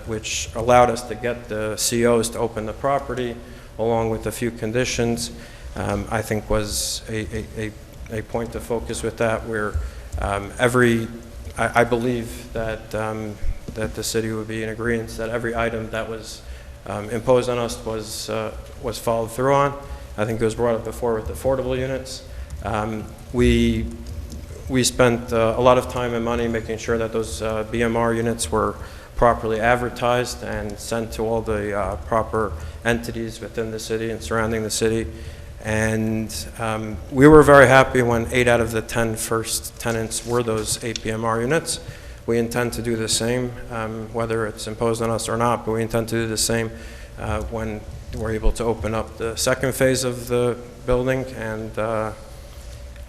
which allowed us to get the COs to open the property, along with a few conditions, I think was a point of focus with that, where I believe that that the city would be in agreement that every item that was imposed on us was followed through on. I think it was brought up before with affordable units. We spent a lot of time and money making sure that those BMR units were properly advertised and sent to all the proper entities within the city and surrounding the city. And we were very happy when 8 out of the 10 first tenants were those 8 BMR units. We intend to do the same, whether it's imposed on us or not, but we intend to do the same when we're able to open up the second phase of the building. And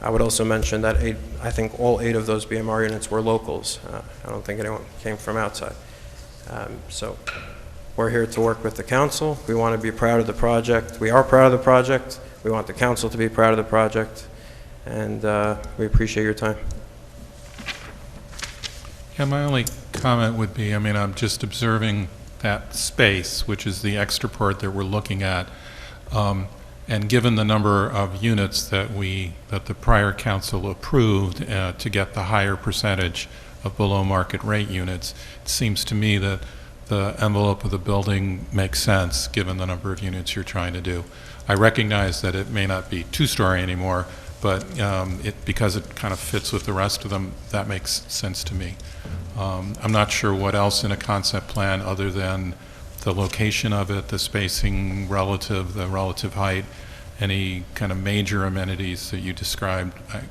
I would also mention that I think all 8 of those BMR units were locals. I don't think anyone came from outside. So we're here to work with the council. We want to be proud of the project. We are proud of the project. We want the council to be proud of the project. And we appreciate your time. Yeah, my only comment would be, I mean, I'm just observing that space, which is the extra part that we're looking at. And given the number of units that the prior council approved to get the higher percentage of below market rate units, it seems to me that the envelope of the building makes sense given the number of units you're trying to do. I recognize that it may not be two-story anymore, but because it kind of fits with the rest of them, that makes sense to me. I'm not sure what else in a concept plan other than the location of it, the spacing relative, the relative height, any kind of major amenities that you described. I'm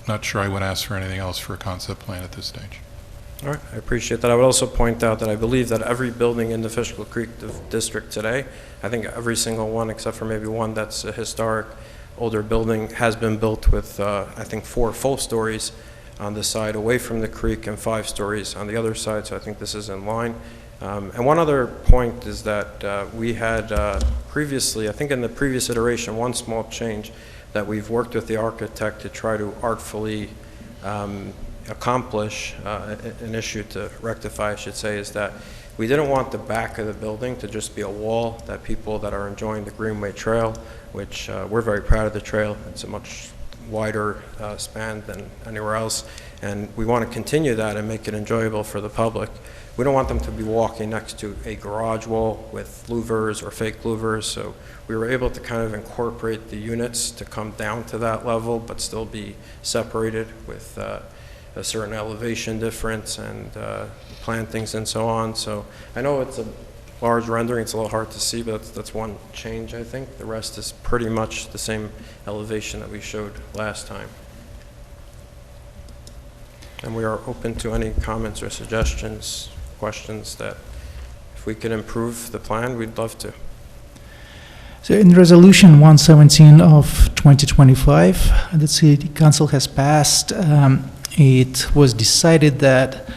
not sure I would ask for anything else for a concept plan at this stage. All right, I appreciate that. I would also point out that I believe that every building in the Fishkill Creek district today, I think every single one except for maybe one that's a historic older building, has been built with, I think, 4 full stories on the side away from the creek and 5 stories on the other side, so I think this is in line. And one other point is that we had previously, I think in the previous iteration, one small change that we've worked with the architect to try to artfully accomplish, an issue to rectify, I should say, is that we didn't want the back of the building to just be a wall that people that are enjoying the Greenway Trail, which we're very proud of the trail. It's a much wider span than anywhere else, and we want to continue that and make it enjoyable for the public. We don't want them to be walking next to a garage wall with louvers or fake louvers, so we were able to kind of incorporate the units to come down to that level but still be separated with a certain elevation difference and plantings and so on. So I know it's a large rendering, it's a little hard to see, but that's one change, I think. The rest is pretty much the same elevation that we showed last time. And we are open to any comments or suggestions, questions that if we could improve the plan, we'd love to. So in Resolution 117 of 2025, the City Council has passed, it was decided that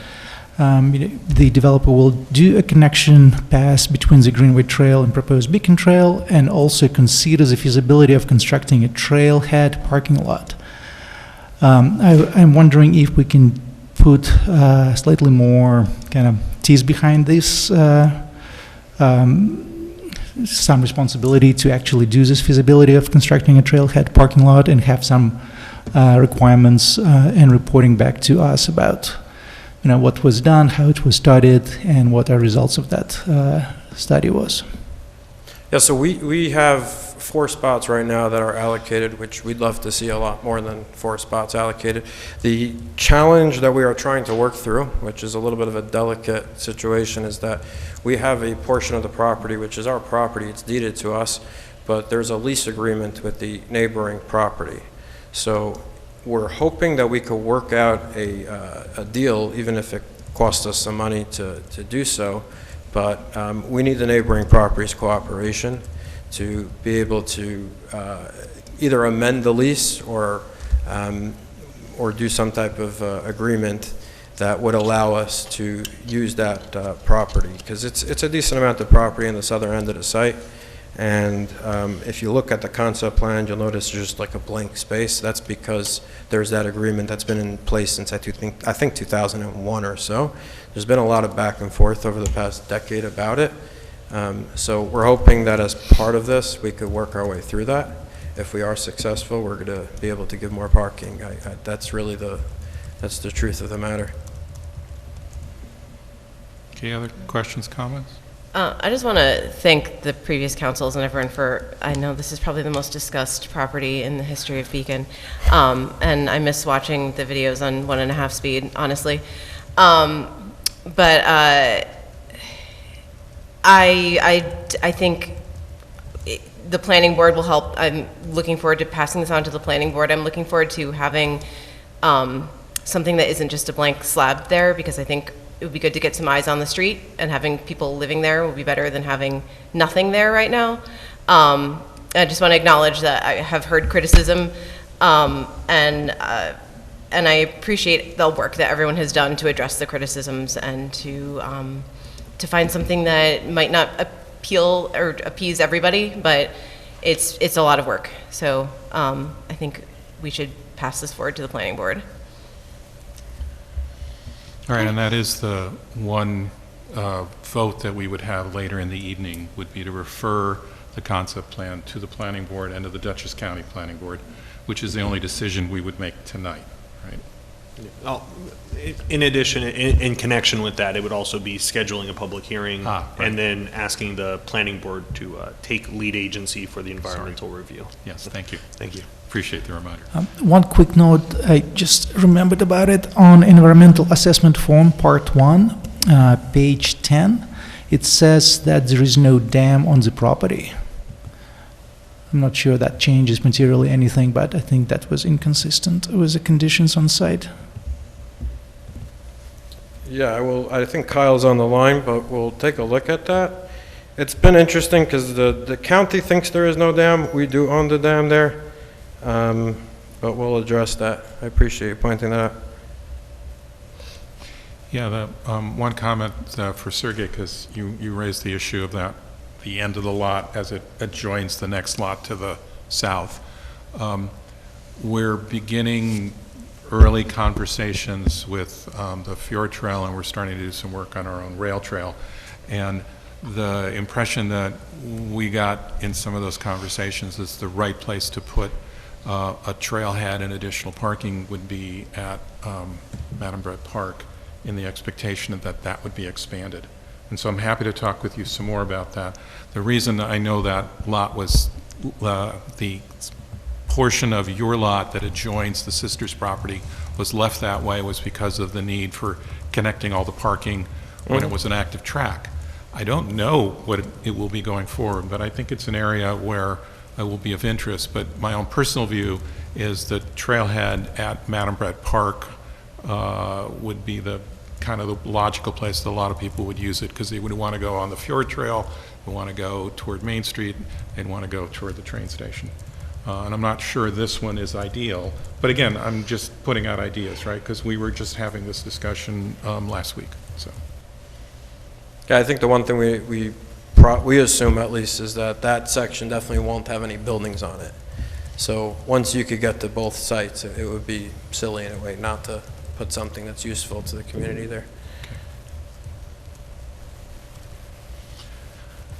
the developer will do a connection pass between the Greenway Trail and proposed Beacon Trail, and also considers the feasibility of constructing a trailhead parking lot. I'm wondering if we can put slightly more kind of teeth behind this, some responsibility to actually do this feasibility of constructing a trailhead parking lot and have some requirements and reporting back to us about what was done, how it was studied, and what our results of that study was. Yeah, so we have 4 spots right now that are allocated, which we'd love to see a lot more than 4 spots allocated. The challenge that we are trying to work through, which is a little bit of a delicate situation, is that we have a portion of the property, which is our property, it's deeded to us, but there's a lease agreement with the neighboring property. So we're hoping that we could work out a deal, even if it costs us some money to do so, but we need the neighboring property's cooperation to be able to either amend the lease or do some type of agreement that would allow us to use that property, because it's a decent amount of property in the southern end of the site. And if you look at the concept plan, you'll notice there's just like a blank space. That's because there's that agreement that's been in place since I think 2001 or so. There's been a lot of back and forth over the past decade about it. So we're hoping that as part of this, we could work our way through that. If we are successful, we're going to be able to give more parking. That's really that's the truth of the matter. Okay, other questions, comments? I just want to thank the previous councils and everyone for, I know this is probably the most discussed property in the history of Beacon, and I miss watching the videos on 1.5 speed, honestly. But I think the planning board will help. I'm looking forward to passing this on to the planning board. I'm looking forward to having something that isn't just a blank slab there, because I think it would be good to get some eyes on the street, and having people living there will be better than having nothing there right now. I just want to acknowledge that I have heard criticism, and I appreciate the work that everyone has done to address the criticisms and to find something that might not appeal or appease everybody, but it's a lot of work. So I think we should pass this forward to the planning board. All right, and that is the one vote that we would have later in the evening, would be to refer the concept plan to the planning board and to the Dutchess County Planning Board, which is the only decision we would make tonight, right? In addition, in connection with that, it would also be scheduling a public hearing Right. and then asking the planning board to take lead agency for the environmental review. Yes, thank you. Thank you. Appreciate the reminder. One quick note, I just remembered about it on environmental assessment form, part 1, page 10. It says that there is no dam on the property. I'm not sure that changes materially anything, but I think that was inconsistent with the conditions on site. Yeah, I think Kyle's on the line, but we'll take a look at that. It's been interesting because the county thinks there is no dam. We do own the dam there. But we'll address that. I appreciate you pointing that out. Yeah, the one comment for Sergey, because you raised the issue of that, the end of the lot as it adjoins the next lot to the south. We're beginning early conversations with the Fjord Trail, and we're starting to do some work on our own rail trail. And the impression that we got in some of those conversations is the right place to put a trailhead and additional parking would be at Madam Brett Park, in the expectation that that would be expanded. And so I'm happy to talk with you some more about that. The reason I know that lot was the portion of your lot that adjoins the sister's property was left that way was because of the need for connecting all the parking when it was an active track. I don't know what it will be going forward, but I think it's an area where it will be of interest. But my own personal view is that trailhead at Madam Brett Park would be the kind of the logical place that a lot of people would use it, because they would want to go on the Fjord Trail, they want to go toward Main Street, they'd want to go toward the train station. And I'm not sure this one is ideal, but again, I'm just putting out ideas, right? Because we were just having this discussion last week, so. Yeah, I think the one thing we assume at least is that that section definitely won't have any buildings on it. So once you could get to both sites, it would be silly in a way not to put something that's useful to the community there.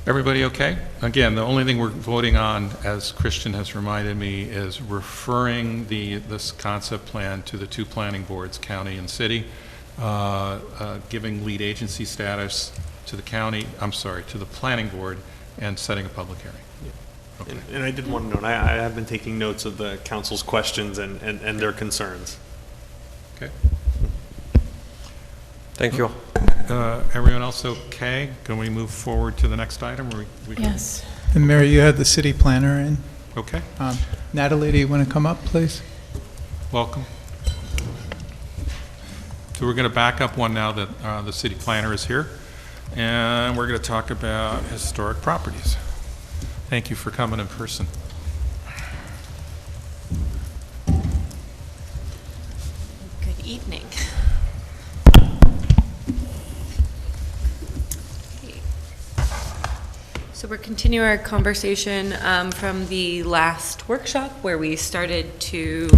Everybody okay? Again, the only thing we're voting on, as Christian has reminded me, is referring this concept plan to the two planning boards, county and city, giving lead agency status to the county, to the planning board, and setting a public hearing. Okay. And I did want to note, I have been taking notes of the council's questions and their concerns. Okay. Thank you. Everyone else okay? Can we move forward to the next item? Yes. And Mary, you had the city planner in. Okay. Natalie, do you want to come up, please? Welcome. So we're going to back up one now that the city planner is here, and we're going to talk about historic properties. Thank you for coming in person. Good evening. So we're continuing our conversation from the last workshop where we started to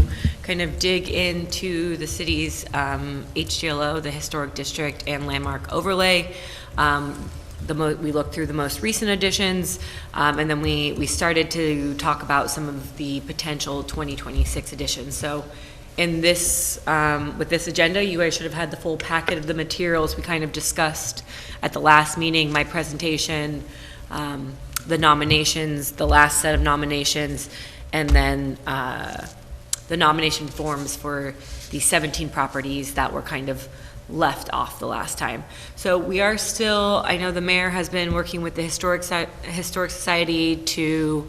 kind of dig into the city's HGLO, the Historic District and Landmark Overlay. We looked through the most recent additions, and then we started to talk about some of the potential 2026 additions. So in this, with this agenda, you guys should have had the full packet of the materials we kind of discussed at the last meeting, my presentation, the nominations, the last set of nominations, and then the nomination forms for the 17 properties that were kind of left off the last time. So we are still, I know the mayor has been working with the Historic Society to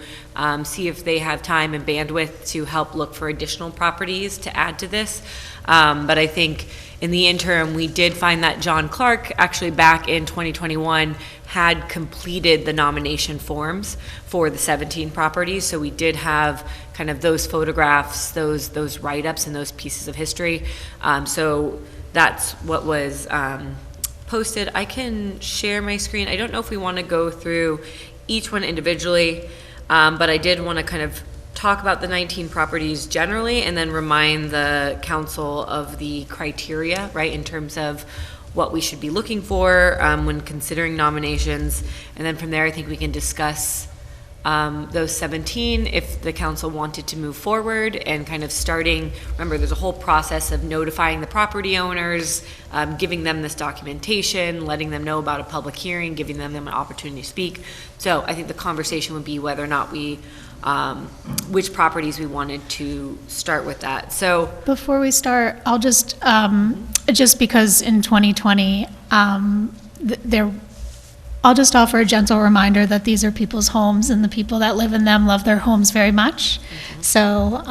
see if they have time and bandwidth to help look for additional properties to add to this. But I think in the interim, we did find that John Clark, actually back in 2021, had completed the nomination forms for the 17 properties. So we did have kind of those photographs, those write-ups and those pieces of history. So that's what was posted. I can share my screen. I don't know if we want to go through each one individually, but I did want to kind of talk about the 19 properties generally and then remind the council of the criteria, right, in terms of what we should be looking for when considering nominations. And then from there, I think we can discuss those 17 if the council wanted to move forward and kind of starting, remember there's a whole process of notifying the property owners, giving them this documentation, letting them know about a public hearing, giving them an opportunity to speak. So I think the conversation would be whether or not we, which properties we wanted to start with that. So Before we start, I'll just because in 2020, I'll just offer a gentle reminder that these are people's homes and the people that live in them love their homes very much. So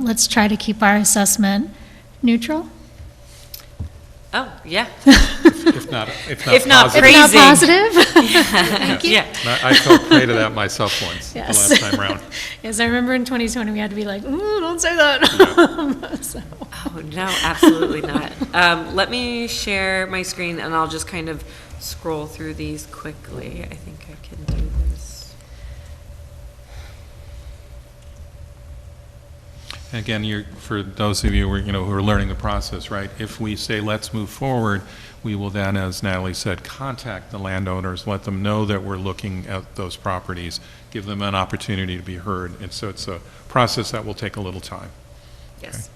let's try to keep our assessment neutral. Oh, yeah. If not If not positive. praising. If not positive. Thank you. Yeah. I fell prey to that myself once, Yes. the last time around. Yes, I remember in 2020 we had to be like, ooh, don't say that. So. Oh, no, absolutely not. Let me share my screen and I'll just kind of scroll through these quickly. I think I can do this. Again, for those of you who are learning the process, right? If we say let's move forward, we will then, as Natalie said, contact the landowners, let them know that we're looking at those properties, give them an opportunity to be heard, and so it's a process that will take a little time. Yes.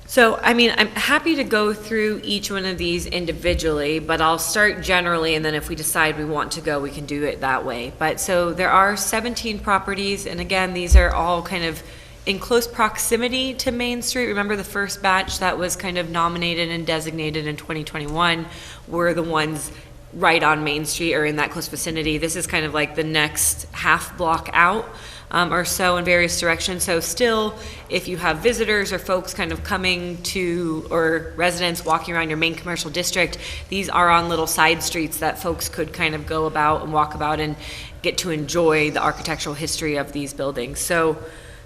So, I mean, I'm happy to go through each one of these individually, but I'll start generally, and then if we decide we want to go, we can do it that way. But so there are 17 properties, and again, these are all kind of in close proximity to Main Street. Remember the first batch that was kind of nominated and designated in 2021 were the ones right on Main Street or in that close vicinity. This is kind of like the next half block out. Or so in various directions. So still, if you have visitors or folks kind of coming to, or residents walking around your main commercial district, these are on little side streets that folks could kind of go about and walk about and get to enjoy the architectural history of these buildings. So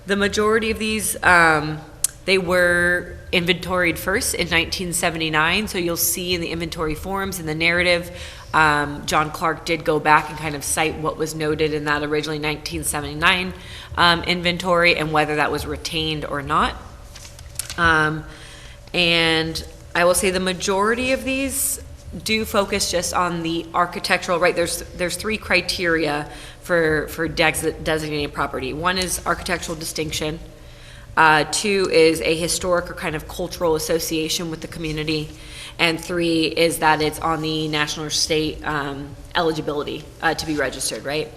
the majority of these, they were inventoried first in 1979. So you'll see in the inventory forms in the narrative, John Clark did go back and kind of cite what was noted in that originally 1979 inventory and whether that was retained or not. And I will say the majority of these do focus just on the architectural, right? There's three criteria for designated property. One is architectural distinction. Two is a historic or kind of cultural association with the community. And three is that it's on the national or state eligibility to be registered, right?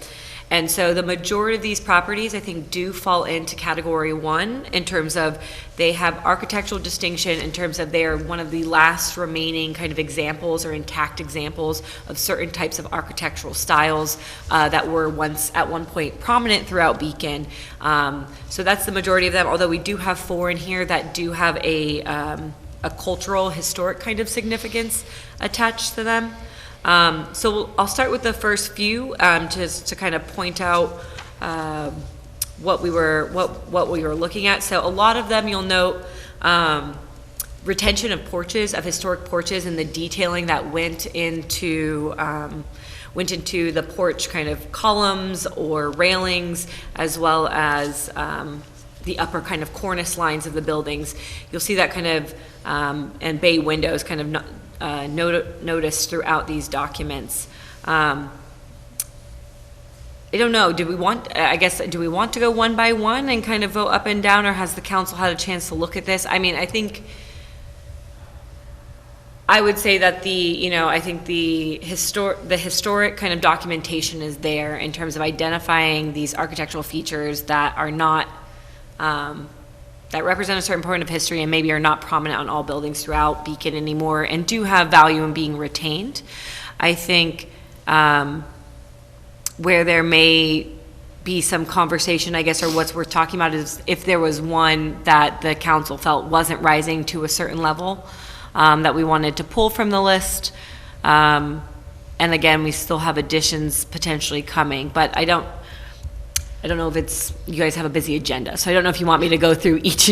And so the majority of these properties, I think, do fall into category one in terms of they have architectural distinction in terms of they are one of the last remaining kind of examples or intact examples of certain types of architectural styles that were once at one point prominent throughout Beacon. So that's the majority of them, although we do have 4 in here that do have a cultural, historic kind of significance attached to them. So I'll start with the first few, just to kind of point out what we were looking at. So a lot of them you'll note retention of porches, of historic porches, and the detailing that went into the porch kind of columns or railings, as well as the upper kind of cornice lines of the buildings. You'll see that kind of and bay windows kind of noticed throughout these documents. I don't know, do we want to go one by one and kind of vote up and down, or has the council had a chance to look at this? I mean, I think I would say that the historic kind of documentation is there in terms of identifying these architectural features that are not that represent a certain point of history and maybe are not prominent on all buildings throughout Beacon anymore and do have value in being retained. I think where there may be some conversation, I guess, or what's worth talking about is if there was one that the council felt wasn't rising to a certain level that we wanted to pull from the list. And again, we still have additions potentially coming, but I don't know if it's, you guys have a busy agenda, so I don't know if you want me to go through each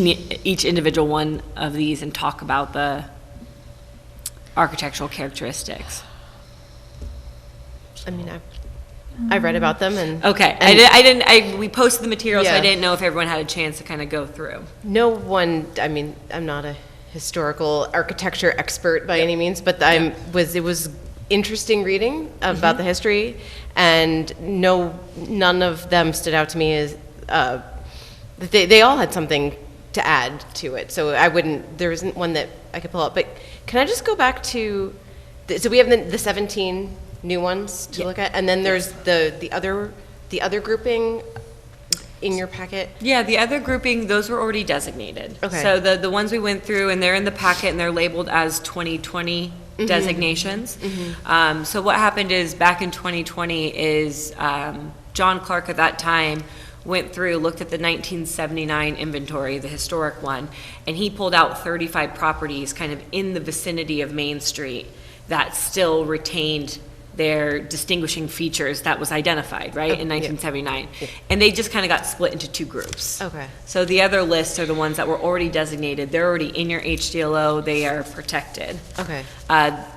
individual one of these and talk about the architectural characteristics. I mean, I read about them and. Okay, we posted the material, so I didn't know if everyone had a chance to kind of go through. No one, I mean, I'm not a historical architecture expert by any means, but it was interesting reading about the history, and none of them stood out to me as, they all had something to add to it, so there isn't one that I could pull up, but can I just go back to, so we have the 17 new ones to look at, and then there's the other grouping in your packet? Yeah, the other grouping, those were already designated. Okay. So the ones we went through, and they're in the packet, and they're labeled as 2020 designations. So what happened is, back in 2020, is John Clark at that time went through, looked at the 1979 inventory, the historic one, and he pulled out 35 properties kind of in the vicinity of Main Street that still retained their distinguishing features that was identified, right, in 1979. Yeah. And they just kind of got split into two groups. Okay. So the other lists are the ones that were already designated. They're already in your HDLO. They are protected. Okay.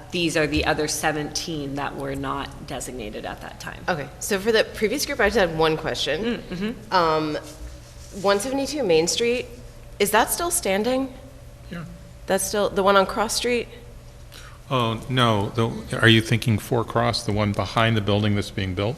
These are the other 17 that were not designated at that time. Okay. So for the previous group, I just had one question. 172 Main Street, is that still standing? Yeah. That's still the one on Cross Street? Oh, no. Are you thinking Four Cross, the one behind the building that's being built?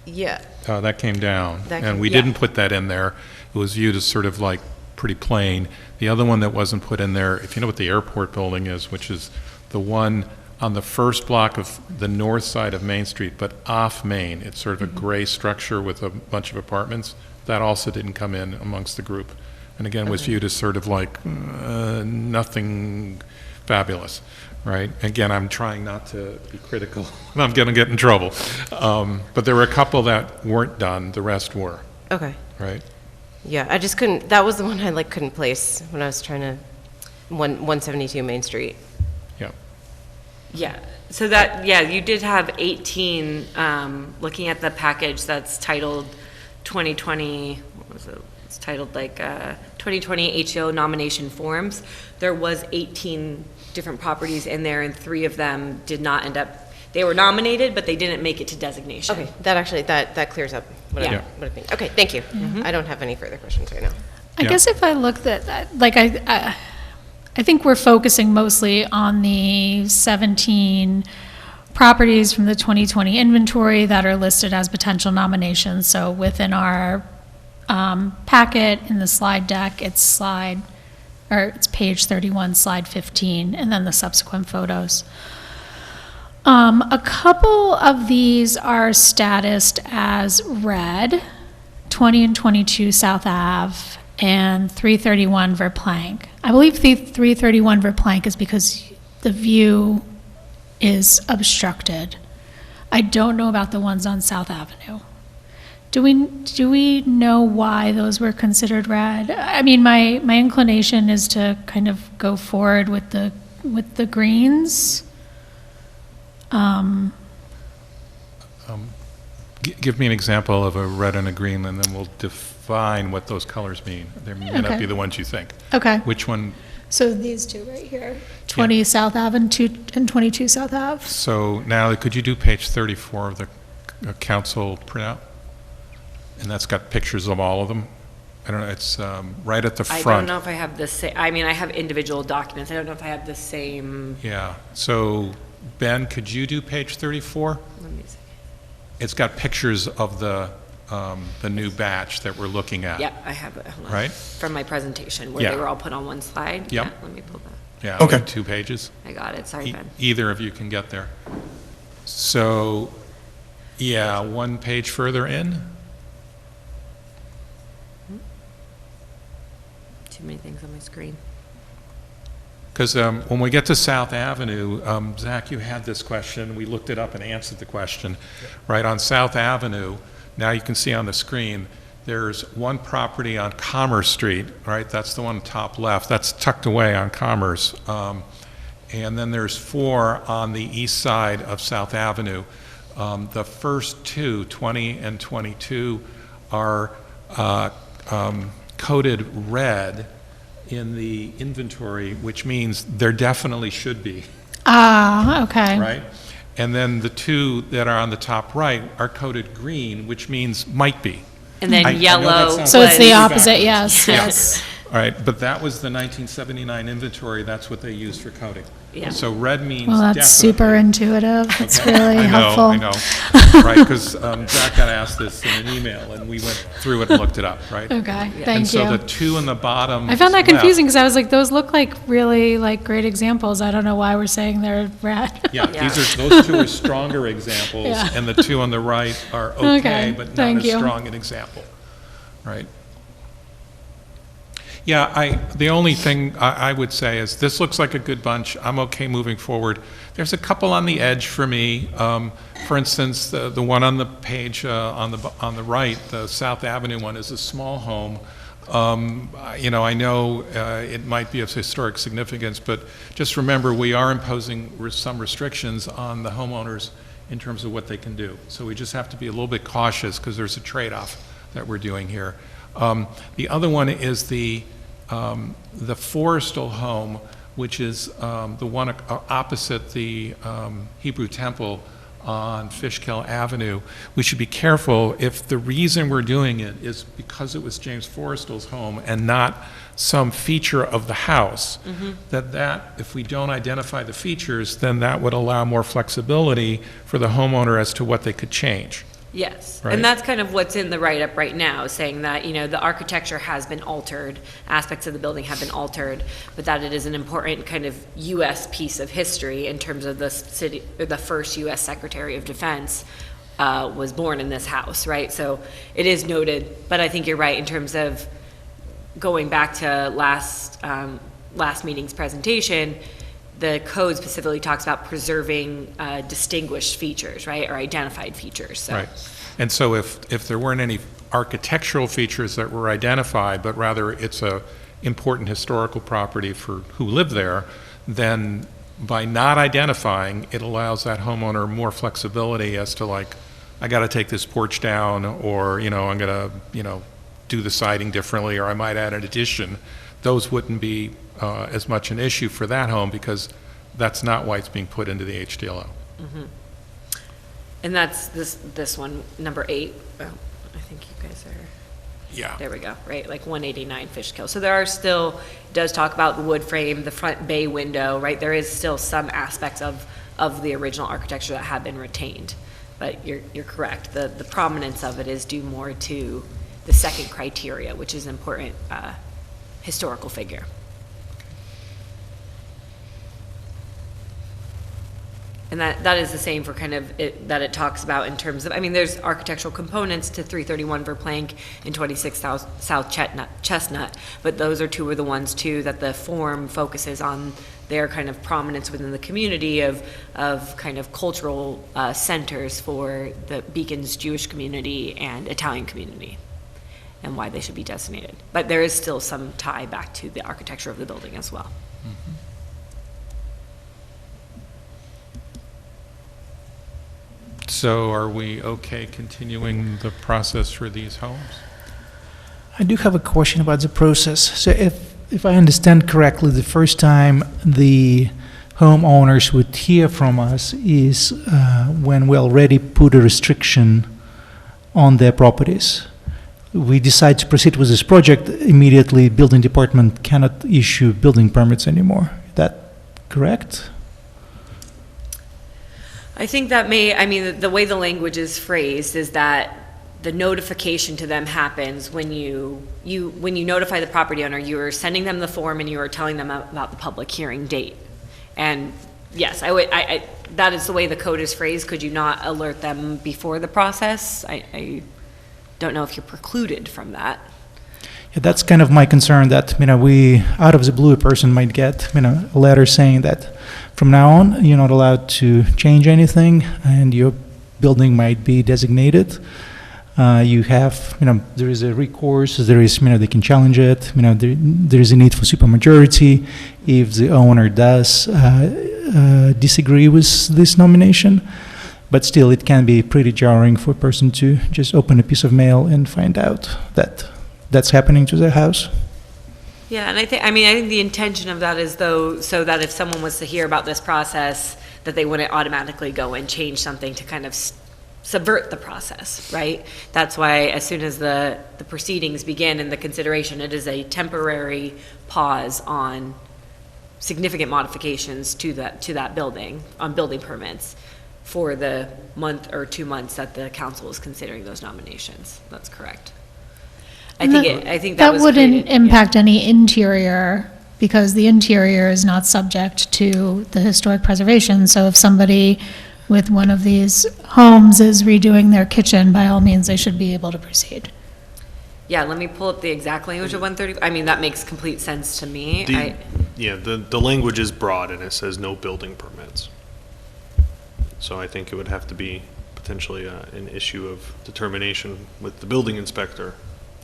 Yeah. That came down, and we didn't put that in there. It was viewed as sort of like pretty plain. The other one that wasn't put in there, if you know what the airport building is, which is the one on the first block of the north side of Main Street, but off Main. It's sort of a gray structure with a bunch of apartments. That also didn't come in amongst the group. And again, was viewed as sort of like nothing fabulous. Right. Again, I'm trying not to be critical. I'm going to get in trouble. But there were a couple that weren't done. The rest were. Okay. Right. Yeah, I just couldn't. That was the one I couldn't place when I was trying to 172 Main Street. Yeah. Yeah. So you did have 18. Looking at the package that's titled 2020. What was it? It's titled 2020 HO nomination forms. There was 18 different properties in there, and 3 of them did not end up, they were nominated, but they didn't make it to designation. Okay, that clears up what I think. Okay, thank you. I don't have any further questions right now. I guess if I looked at that, I think we're focusing mostly on the 17 properties from the 2020 inventory that are listed as potential nominations. So within our packet in the slide deck, it's page 31, slide 15, and then the subsequent photos. A couple of these are statused as red, 20 and 22 South Ave, and 331 Verplank. I believe the 331 Verplank is because the view is obstructed. I don't know about the ones on South Avenue. Do we know why those were considered red? I mean, my inclination is to kind of go forward with the greens. Give me an example of a red and a green, and then we'll define what those colors mean. They may not be the ones you think. Okay. Which one? So these two right here, 20 South Ave and 22 South Ave. So Natalie, could you do page 34 of the council printout? And that's got pictures of all of them. I don't know, it's right at the front. I don't know if I have the same, I mean, I have individual documents. I don't know if I have the same. Yeah, so Ben, could you do page 34? Let me see. It's got pictures of the new batch that we're looking at. Yep, I have it. Hold on. Right? From my presentation, where they were all put on one slide. Yep. Yeah, let me pull that. Yeah, Okay. 2 pages. I got it, sorry, Ben. Either of you can get there. So, yeah, 1 page further in. 2 too many things on my screen. Because when we get to South Avenue, Zach, you had this question, we looked it up and answered the question. Right, on South Avenue, now you can see on the screen, there's one property on Commerce Street, right? That's the one top left. That's tucked away on Commerce. And then there's 4 on the east side of South Avenue. The first 2, 20 and 22, are coded red in the inventory, which means there definitely should be, Ah, okay. right? And then the 2 that are on the top right are coded green, which means might be. And then I know that yellow. sounds So it's the really opposite, backwards. yes, yes. All right, but that was the 1979 inventory, that's what they used for coding. Yeah. So red means Well, that's super definitely. intuitive. It's Okay. really helpful. I know, right, because Zach got asked this in an email, and we went through it and looked it up, right? Okay, And thank so you. the 2 in the bottom I found that left- confusing because I was like, those look like really like great examples. I don't know why we're saying they're red. Yeah, those 2 are stronger examples, Yeah. and the 2 on the right are okay, Okay, but not thank as you. strong an example, right? Yeah, the only thing I would say is, this looks like a good bunch, I'm okay moving forward. There's a couple on the edge for me. For instance, the one on the page on the right, the South Avenue one, is a small home. I know it might be of historic significance, but just remember, we are imposing some restrictions on the homeowners in terms of what they can do. So we just have to be a little bit cautious, because there's a trade-off that we're doing here. The other one is the Forrestal home, which is the one opposite the Hebrew Temple on Fishkill Avenue. We should be careful if the reason we're doing it is because it was James Forrestal's home and not some feature of the house, that if we don't identify the features, then that would allow more flexibility for the homeowner as to what they could change. Yes, Right. and that's kind of what's in the write-up right now, saying that, the architecture has been altered, aspects of the building have been altered, but that it is an important kind of U.S. piece of history in terms of the city, or the first U.S. Secretary of Defense was born in this house, right? So it is noted, but I think you're right in terms of going back to last meeting's presentation. The code specifically talks about preserving distinguished features, right, or identified features. So. Right. And so if there weren't any architectural features that were identified, but rather it's a important historical property for who live there, then by not identifying, it allows that homeowner more flexibility as to, like, I got to take this porch down, or, I'm going to, do the siding differently, or I might add an addition. Those wouldn't be as much an issue for that home, because that's not why it's being put into the HDLO. And that's this one, number 8. Oh, I think you guys are. Yeah. There we go, right, like 189 Fishkill. So there are still, it does talk about the wood frame, the front bay window, right? There is still some aspects of the original architecture that have been retained. But you're correct, the prominence of it is due more to the second criteria, which is an important historical figure. And that is the same for kind of that it talks about in terms of, there's architectural components to 331 Verplank and 26 South Chestnut, but those are 2 of the ones too that the form focuses on their kind of prominence within the community of kind of cultural centers for the Beacon's Jewish community and Italian community, and why they should be designated. But there is still some tie back to the architecture of the building as well. So are we okay continuing the process for these homes? I do have a question about the process. So if I understand correctly, the first time the homeowners would hear from us is when we already put a restriction on their properties. We decide to proceed with this project, immediately building department cannot issue building permits anymore. Is that correct? I think that the way the language is phrased is that the notification to them happens when you notify the property owner, you are sending them the form and you are telling them about the public hearing date. And yes, that is the way the code is phrased. Could you not alert them before the process? I don't know if you're precluded from that. Yeah, that's kind of my concern, that, we, out of the blue, a person might get, a letter saying that from now on, you're not allowed to change anything, and your building might be designated. You have, there is a recourse, there is, they can challenge it, there is a need for supermajority if the owner does disagree with this nomination. But still, it can be pretty jarring for a person to just open a piece of mail and find out that that's happening to their house. Yeah, and I think the intention of that is so that if someone was to hear about this process, that they wouldn't automatically go and change something to kind of subvert the process, right? That's why as soon as the proceedings begin and the consideration, it is a temporary pause on significant modifications to that building, on building permits, for the month or 2 months that the council is considering those nominations. That's correct. I think that was wouldn't created, impact any interior, because the interior is not subject to the historic preservation. So if somebody with one of these homes is redoing their kitchen, by all means, they should be able to proceed. Yeah, let me pull up the exact language of 130. That makes complete sense to me. The language is broad, and it says no building permits. So I think it would have to be potentially an issue of determination with the building inspector.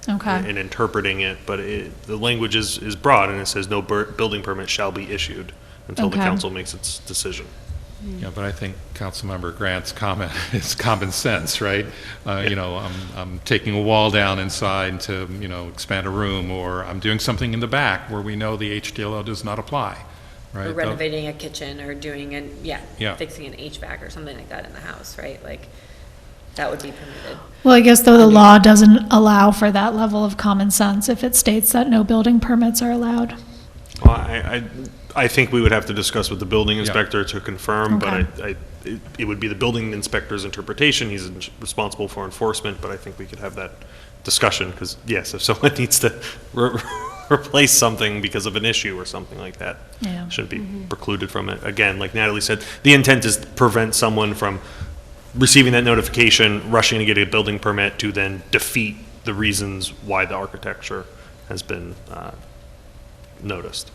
Okay. In interpreting it, but the language is broad, and it says no building permit shall be issued until the Okay. council makes its decision. Yeah, but I think Councilmember Grant's comment is common sense, right? I'm taking a wall down inside to, expand a room, or I'm doing something in the back where we know the HDLO does not apply, right? Or renovating a kitchen, or doing Yeah. fixing an HVAC or something like that in the house, right? Like, that would be permitted. Well, I guess though the law doesn't allow for that level of common sense if it states that no building permits are allowed. Well, I think we would have to discuss with the building inspector to confirm, Okay. but it would be the building inspector's interpretation. He's responsible for enforcement, but I think we could have that discussion, because yes, if someone needs to replace something because of an issue or something like that, Yeah. shouldn't be precluded from it. Again, like Natalie said, the intent is to prevent someone from receiving that notification, rushing to get a building permit, to then defeat the reasons why the architecture has been noticed.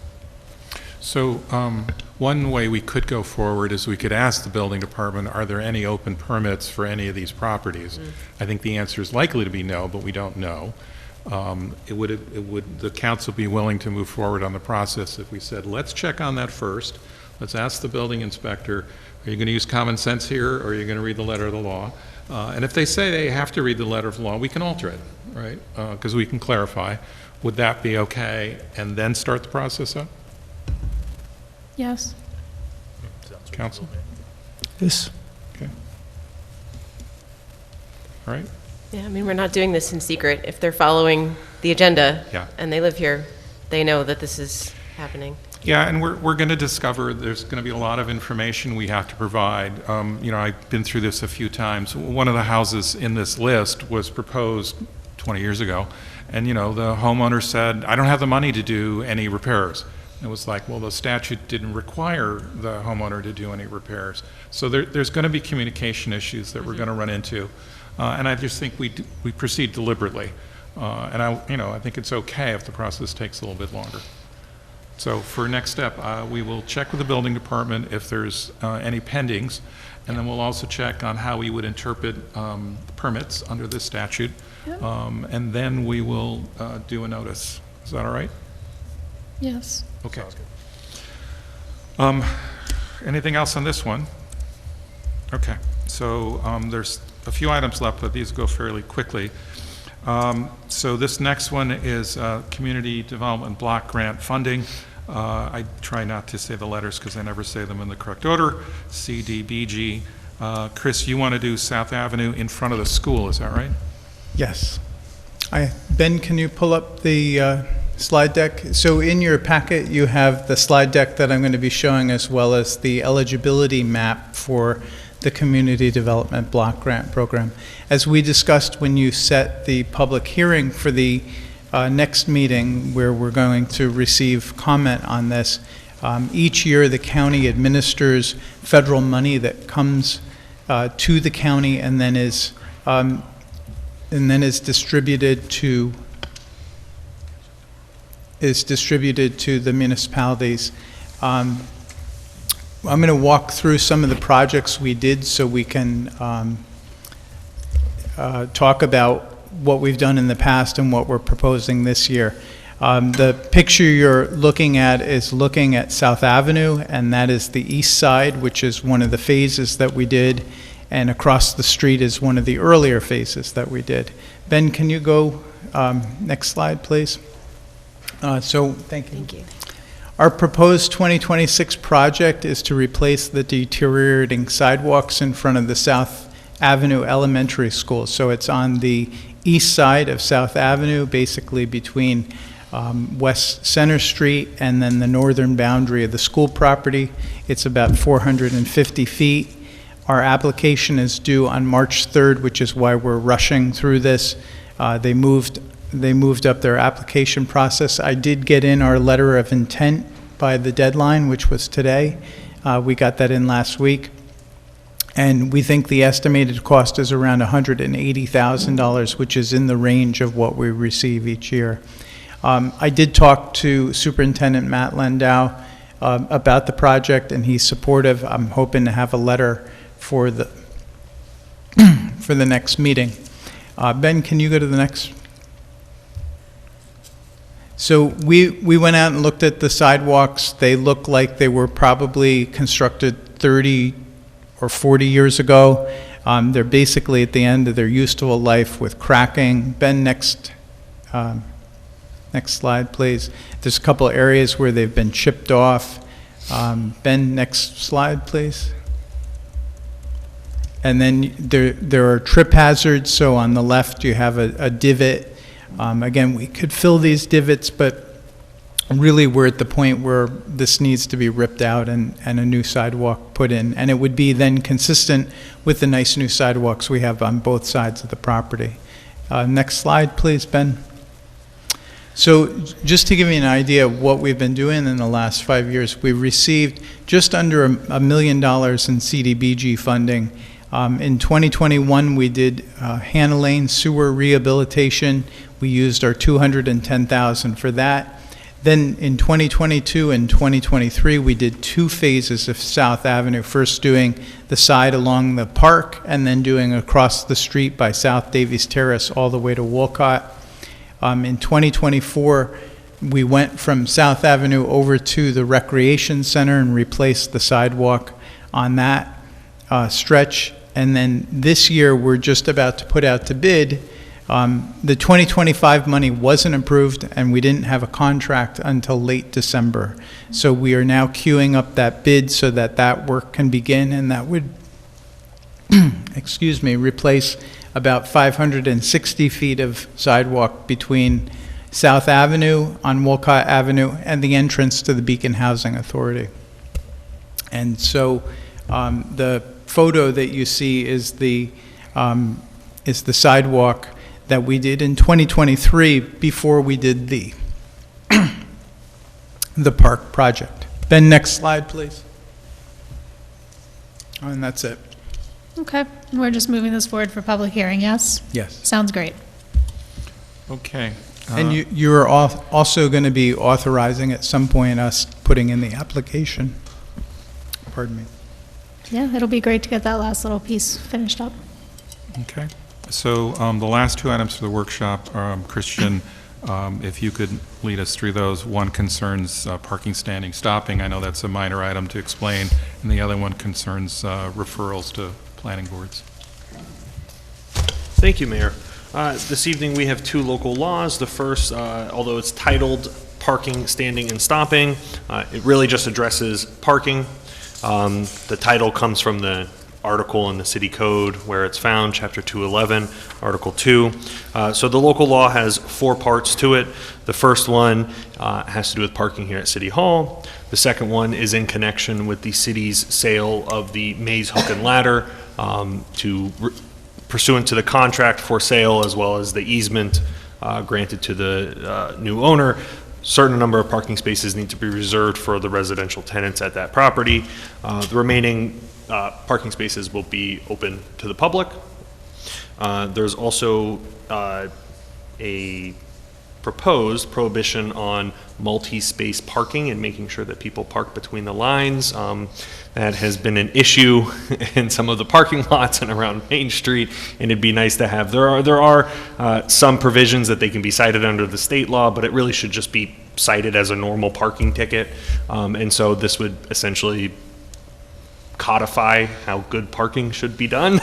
So one way we could go forward is we could ask the building department, are there any open permits for any of these properties? I think the answer is likely to be no, but we don't know. Would the council be willing to move forward on the process if we said, let's check on that first, let's ask the building inspector, are you going to use common sense here, or are you going to read the letter of the law? And if they say they have to read the letter of the law, we can alter it, right? Because we can clarify. Would that be okay? And then start the process up? Yes. Council? Yes. Okay. All right. Yeah, we're not doing this in secret. If they're following the agenda Yeah. and they live here, they know that this is happening. Yeah, and we're going to discover there's going to be a lot of information we have to provide. I've been through this a few times. One of the houses in this list was proposed 20 years ago, and, the homeowner said, I don't have the money to do any repairs. It was like, well, the statute didn't require the homeowner to do any repairs. So there's going to be communication issues that we're going to run into, and I just think we proceed deliberately. And I think it's okay if the process takes a little bit longer. So for next step, we will check with the building department if there's any pendings, and then we'll also check on how we would interpret permits under this statute. And then we will do a notice. Is that all right? Yes. Okay. Anything else on this one? Okay, so there's a few items left, but these go fairly quickly. So this next one is Community Development Block Grant Funding. I try not to say the letters because I never say them in the correct order. CDBG. Chris, you want to do South Avenue in front of the school, is that right? Yes. Ben, can you pull up the slide deck? So in your packet, you have the slide deck that I'm going to be showing, as well as the eligibility map for the Community Development Block Grant Program. As we discussed when you set the public hearing for the next meeting, where we're going to receive comment on this, each year the county administers federal money that comes to the county and then is distributed to is distributed to the municipalities. I'm going to walk through some of the projects we did so we can talk about what we've done in the past and what we're proposing this year. The picture you're looking at is looking at South Avenue, and that is the east side, which is one of the phases that we did, and across the street is one of the earlier phases that we did. Ben, can you go next slide, please? Thank you. Thank you. Our proposed 2026 project is to replace the deteriorating sidewalks in front of the South Avenue Elementary School. So it's on the east side of South Avenue, basically between West Center Street and then the northern boundary of the school property. It's about 450 feet. Our application is due on March 3rd, which is why we're rushing through this. They moved up their application process. I did get in our letter of intent by the deadline, which was today. We got that in last week. And we think the estimated cost is around $180,000, which is in the range of what we receive each year. I did talk to Superintendent Matt Landau about the project, and he's supportive. I'm hoping to have a letter for the for the next meeting. Ben, can you go to the next? So we went out and looked at the sidewalks. They look like they were probably constructed 30 or 40 years ago. They're basically at the end of their useful life with cracking. Ben, next slide, please. There's a couple areas where they've been chipped off. Ben, next slide, please. And then there are trip hazards. So on the left, you have a divot. Again, we could fill these divots, but really we're at the point where this needs to be ripped out and a new sidewalk put in. And it would be then consistent with the nice new sidewalks we have on both sides of the property. Next slide, please, Ben. So just to give you an idea of what we've been doing in the last 5 years, we've received just under $1 million in CDBG funding. In 2021, we did Hannah Lane sewer rehabilitation. We used our $210,000 for that. Then in 2022 and 2023, we did 2 phases of South Avenue, first doing the side along the park and then doing across the street by South Davies Terrace all the way to Wolcott. In 2024, we went from South Avenue over to the Recreation Center and replaced the sidewalk on that stretch. And then this year, we're just about to put out to bid. The 2025 money wasn't approved, and we didn't have a contract until late December. So we are now queuing up that bid so that that work can begin, and that would, excuse me, replace about 560 feet of sidewalk between South Avenue on Wolcott Avenue and the entrance to the Beacon Housing Authority. And so the photo that you see is the sidewalk that we did in 2023 before we did the park project. Ben, next slide, please. And that's it. Okay, we're just moving this forward for public hearing, yes? Yes. Sounds great. Okay. And you are also going to be authorizing at some point us putting in the application. Pardon me. Yeah, it'll be great to get that last little piece finished up. Okay. So the last 2 items for the workshop, Christian, if you could lead us through those. One concerns parking, standing, stopping. I know that's a minor item to explain. And the other one concerns referrals to planning boards. Thank you, Mayor. This evening, we have 2 local laws. The first, although it's titled Parking, Standing, and Stopping, it really just addresses parking. The title comes from the article in the city code where it's found, chapter 211, article 2. So the local law has 4 parts to it. The first one has to do with parking here at City Hall. The second one is in connection with the city's sale of the Maze Hook and Ladder pursuant to the contract for sale, as well as the easement granted to the new owner. Certain number of parking spaces need to be reserved for the residential tenants at that property. The remaining parking spaces will be open to the public. There's also a proposed prohibition on multi-space parking and making sure that people park between the lines. That has been an issue in some of the parking lots and around Main Street, and it'd be nice to have. There are some provisions that they can be cited under the state law, but it really should just be cited as a normal parking ticket. And so this would essentially codify how good parking should be done,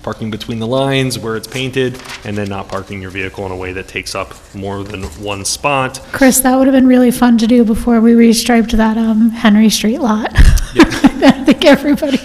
parking between the lines where it's painted, and then not parking your vehicle in a way that takes up more than one spot. Chris, that would have been really fun to do before we restriped that Henry Street lot. Yeah. I think everybody.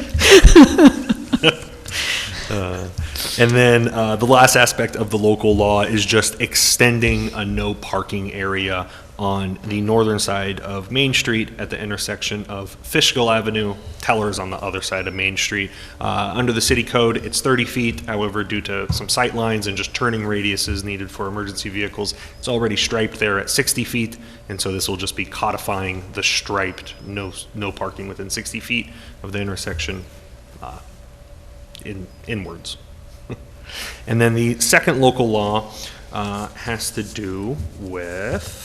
And then the last aspect of the local law is just extending a no parking area on the northern side of Main Street at the intersection of Fishkill Avenue. Teller's on the other side of Main Street. Under the city code, it's 30 feet. However, due to some sight lines and just turning radiuses needed for emergency vehicles, it's already striped there at 60 feet. And so this will just be codifying the striped no parking within 60 feet of the intersection inwards. And then the second local law has to do with,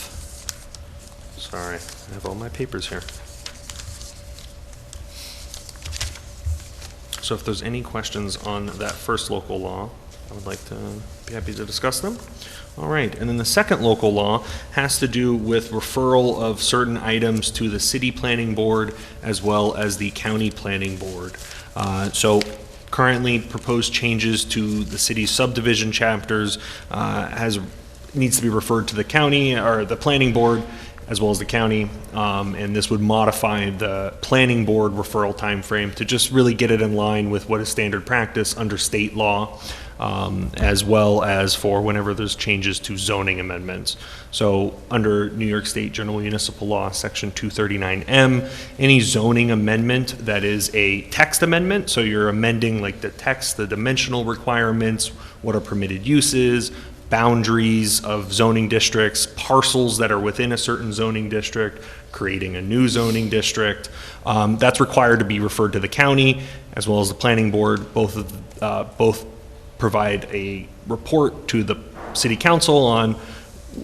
sorry, I have all my papers here. So if there's any questions on that first local law, I would like to be happy to discuss them. All right, and then the second local law has to do with referral of certain items to the city planning board as well as the county planning board. So currently proposed changes to the city's subdivision chapters needs to be referred to the county or the planning board as well as the county, and this would modify the planning board referral timeframe to just really get it in line with what is standard practice under state law, as well as for whenever there's changes to zoning amendments. So under New York State General Municipal Law, Section 239M, any zoning amendment that is a text amendment, so you're amending like the text, the dimensional requirements, what are permitted uses, boundaries of zoning districts, parcels that are within a certain zoning district, creating a new zoning district. That's required to be referred to the county as well as the planning board. Both provide a report to the city council on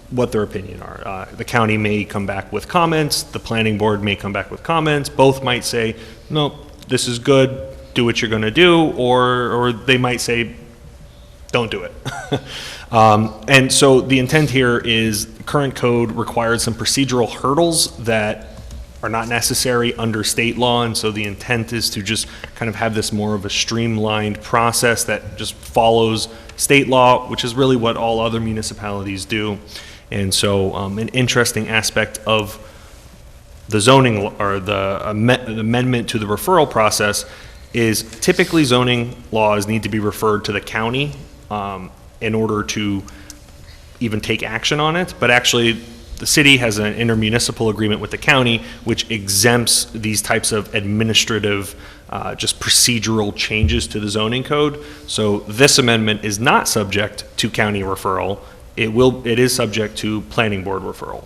what their opinion are. The county may come back with comments, the planning board may come back with comments. Both might say, no, this is good, do what you're gonna do, or they might say, don't do it. And so the intent here is current code requires some procedural hurdles that are not necessary under state law, and so the intent is to just kind of have this more of a streamlined process that just follows state law, which is really what all other municipalities do. And so an interesting aspect of the zoning or the amendment to the referral process is typically zoning laws need to be referred to the county in order to even take action on it, but actually the city has an intermunicipal agreement with the county which exempts these types of administrative just procedural changes to the zoning code. So this amendment is not subject to county referral. It is subject to planning board referral.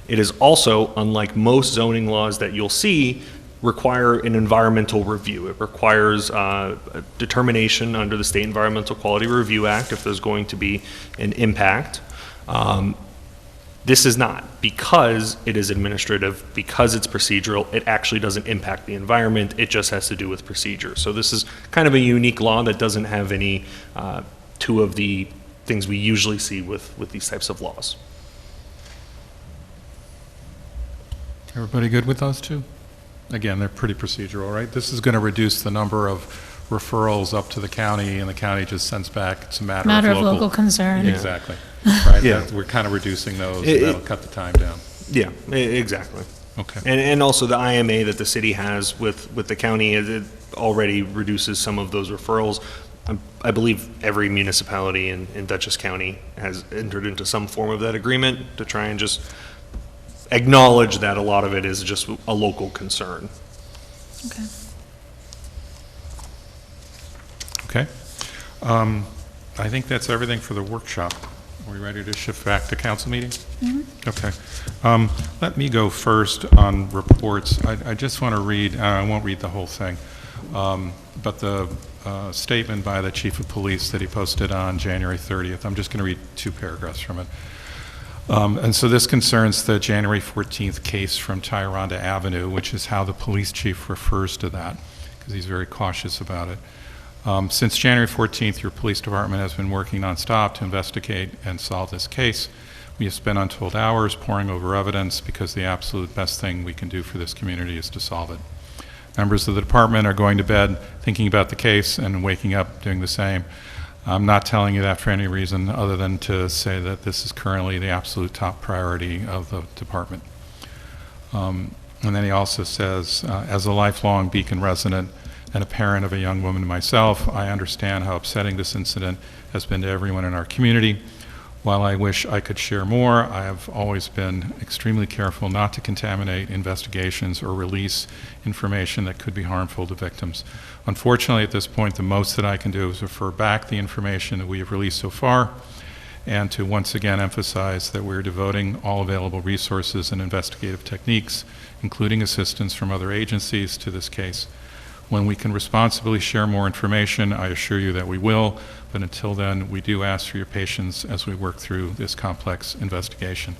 It is also, unlike most zoning laws that you'll see, require an environmental review. It requires a determination under the State Environmental Quality Review Act if there's going to be an impact. This is not. Because it is administrative, because it's procedural, it actually doesn't impact the environment. It just has to do with procedure. So this is kind of a unique law that doesn't have any two of the things we usually see with these types of laws. Everybody good with those two? Again, they're pretty procedural, right? This is going to reduce the number of referrals up to the county, and the county just sends back, it's a matter of local concern. Yeah. Exactly. Right? Yeah. We're kind of reducing those, and that'll cut the time down. Yeah, exactly. Okay. And also the IMA that the city has with the county, it already reduces some of those referrals. I believe every municipality in Dutchess County has entered into some form of that agreement to try and just acknowledge that a lot of it is just a local concern. Okay. Okay. I think that's everything for the workshop. Are we ready to shift back to council meeting? Mm-hmm. Okay. Let me go first on reports. I just want to read, I won't read the whole thing, but the statement by the chief of police that he posted on January 30th. I'm just going to read 2 paragraphs from it. And so this concerns the January 14th case from Tyranda Avenue, which is how the police chief refers to that, because he's very cautious about it. Since January 14th, your police department has been working nonstop to investigate and solve this case. We have spent untold hours poring over evidence because the absolute best thing we can do for this community is to solve it. Members of the department are going to bed thinking about the case and waking up doing the same. I'm not telling you that for any reason other than to say that this is currently the absolute top priority of the department. And then he also says, as a lifelong Beacon resident and a parent of a young woman myself, I understand how upsetting this incident has been to everyone in our community. While I wish I could share more, I have always been extremely careful not to contaminate investigations or release information that could be harmful to victims. Unfortunately, at this point, the most that I can do is refer back the information that we have released so far and to once again emphasize that we're devoting all available resources and investigative techniques, including assistance from other agencies, to this case. When we can responsibly share more information, I assure you that we will, but until then, we do ask for your patience as we work through this complex investigation.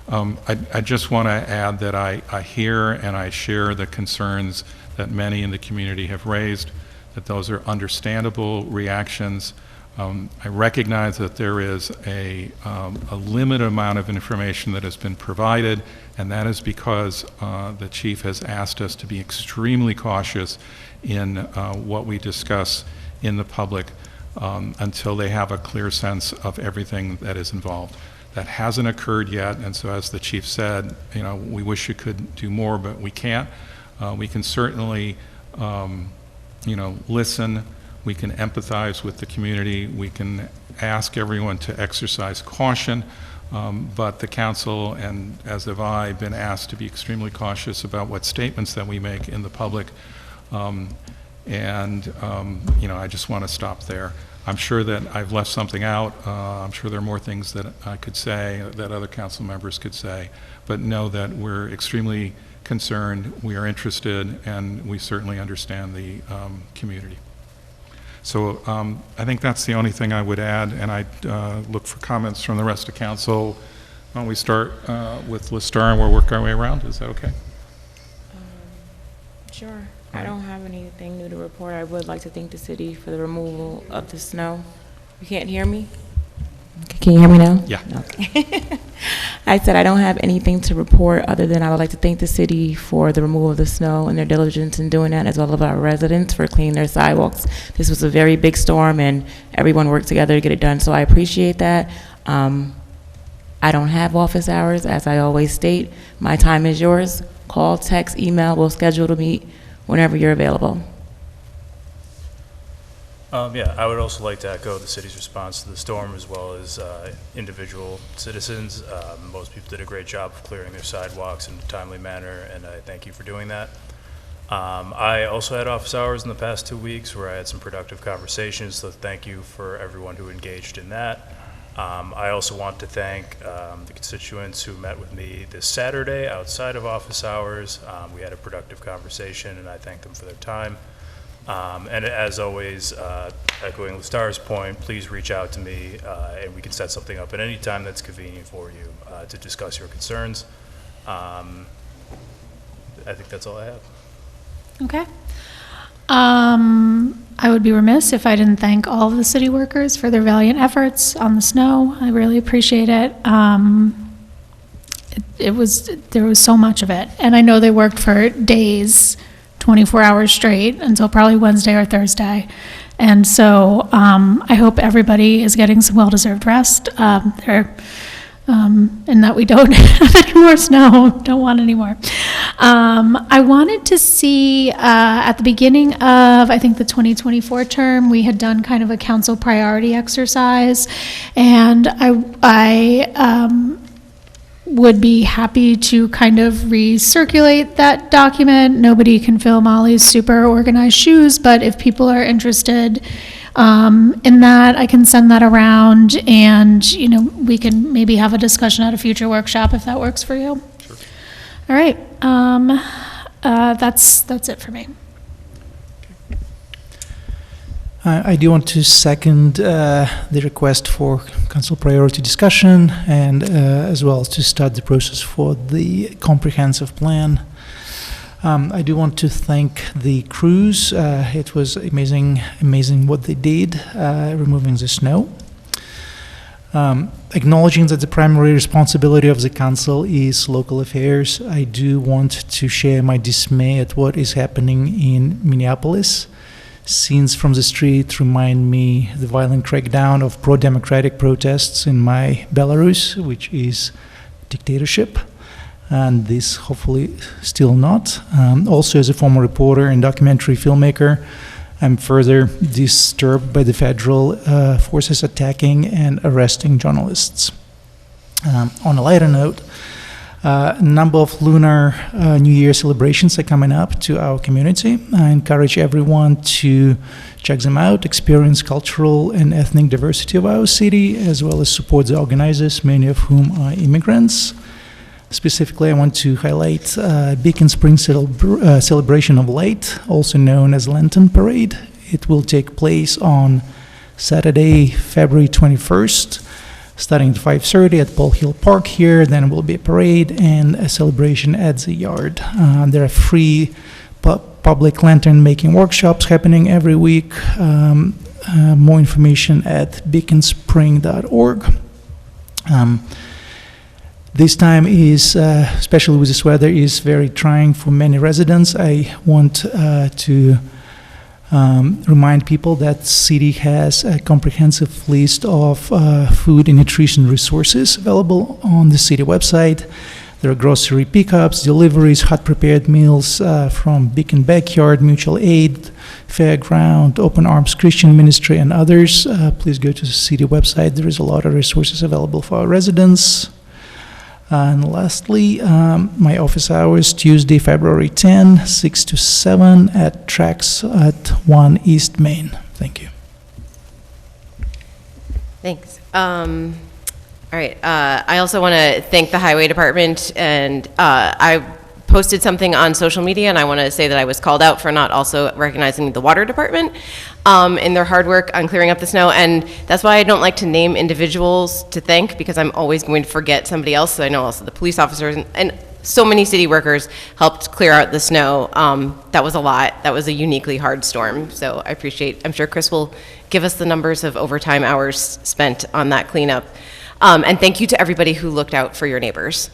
I just want to add that I hear and I share the concerns that many in the community have raised, that those are understandable reactions. I recognize that there is a limited amount of information that has been provided, and that is because the chief has asked us to be extremely cautious in what we discuss in the public until they have a clear sense of everything that is involved. That hasn't occurred yet, and so as the chief said, you know, we wish you could do more, but we can't. We can certainly, you know, listen. We can empathize with the community. We can ask everyone to exercise caution, but the council, and as have I, been asked to be extremely cautious about what statements that we make in the public. You know, I just want to stop there. I'm sure that I've left something out. I'm sure there are more things that I could say, that other council members could say, but know that we're extremely concerned, we are interested, and we certainly understand the community. So I think that's the only thing I would add, and I'd look for comments from the rest of council. Why don't we start with Lestar and we'll work our way around? Is that okay? Sure. I don't have anything new to report. I would like to thank the city for the removal of the snow. You can't hear me? Can you hear me now? Yeah. Okay. I said I don't have anything to report other than I would like to thank the city for the removal of the snow and their diligence in doing that, as well as our residents for cleaning their sidewalks. This was a very big storm and everyone worked together to get it done, so I appreciate that. I don't have office hours, as I always state. My time is yours. Call, text, email. We'll schedule to meet whenever you're available. Yeah, I would also like to echo the city's response to the storm, as well as individual citizens. Most people did a great job of clearing their sidewalks in a timely manner, and I thank you for doing that. I also had office hours in the past 2 weeks where I had some productive conversations, so thank you for everyone who engaged in that. I also want to thank the constituents who met with me this Saturday outside of office hours. We had a productive conversation, and I thank them for their time. And as always, echoing Lestar's point, please reach out to me, and we can set something up at any time that's convenient for you to discuss your concerns. I think that's all I have. Okay. I would be remiss if I didn't thank all of the city workers for their valiant efforts on the snow. I really appreciate it. There was so much of it, and I know they worked for days, 24 hours straight until probably Wednesday or Thursday. And so I hope everybody is getting some well-deserved rest. And that we don't have any more snow, don't want any more. I wanted to see at the beginning of, I think, the 2024 term, we had done kind of a council priority exercise, and I would be happy to kind of recirculate that document. Nobody can fill Molly's super organized shoes, but if people are interested in that, I can send that around, and you know, we can maybe have a discussion at a future workshop if that works for you. Sure. All right, that's it for me. I do want to second the request for council priority discussion and as well to start the process for the comprehensive plan. I do want to thank the crews. It was amazing what they did, removing the snow. Acknowledging that the primary responsibility of the council is local affairs, I do want to share my dismay at what is happening in Minneapolis. Scenes from the street remind me the violent crackdown of pro-democratic protests in my Belarus, which is dictatorship, and this hopefully still not. Also, as a former reporter and documentary filmmaker, I'm further disturbed by the federal forces attacking and arresting journalists. On a lighter note, a number of Lunar New Year celebrations are coming up to our community. I encourage everyone to check them out, experience cultural and ethnic diversity of our city, as well as support the organizers, many of whom are immigrants. Specifically, I want to highlight Beacon Spring Celebration of Light, also known as Lantern Parade. It will take place on Saturday, February 21st, starting at 5:30 at Paul Hill Park here. Then will be a parade and a celebration at the yard. There are free public lantern making workshops happening every week. More information at beaconspring.org. This time is, especially with this weather, is very trying for many residents. I want to remind people that city has a comprehensive list of food and nutrition resources available on the city website. There are grocery pickups, deliveries, hot prepared meals from Beacon Backyard, Mutual Aid, Fairground, Open Arms Christian Ministry, and others. Please go to the city website. There is a lot of resources available for our residents. And lastly, my office hours, Tuesday, February 10, 6 to 7 at Trax at 1 East Main. Thank you. Thanks. All right. I also want to thank the Highway Department, and I posted something on social media, and I want to say that I was called out for not also recognizing the Water Department in their hard work on clearing up the snow, and that's why I don't like to name individuals to thank, because I'm always going to forget somebody else. So I know also the police officers and so many city workers helped clear out the snow. That was a lot. That was a uniquely hard storm. So I appreciate, I'm sure Chris will give us the numbers of overtime hours spent on that cleanup. And thank you to everybody who looked out for your neighbors.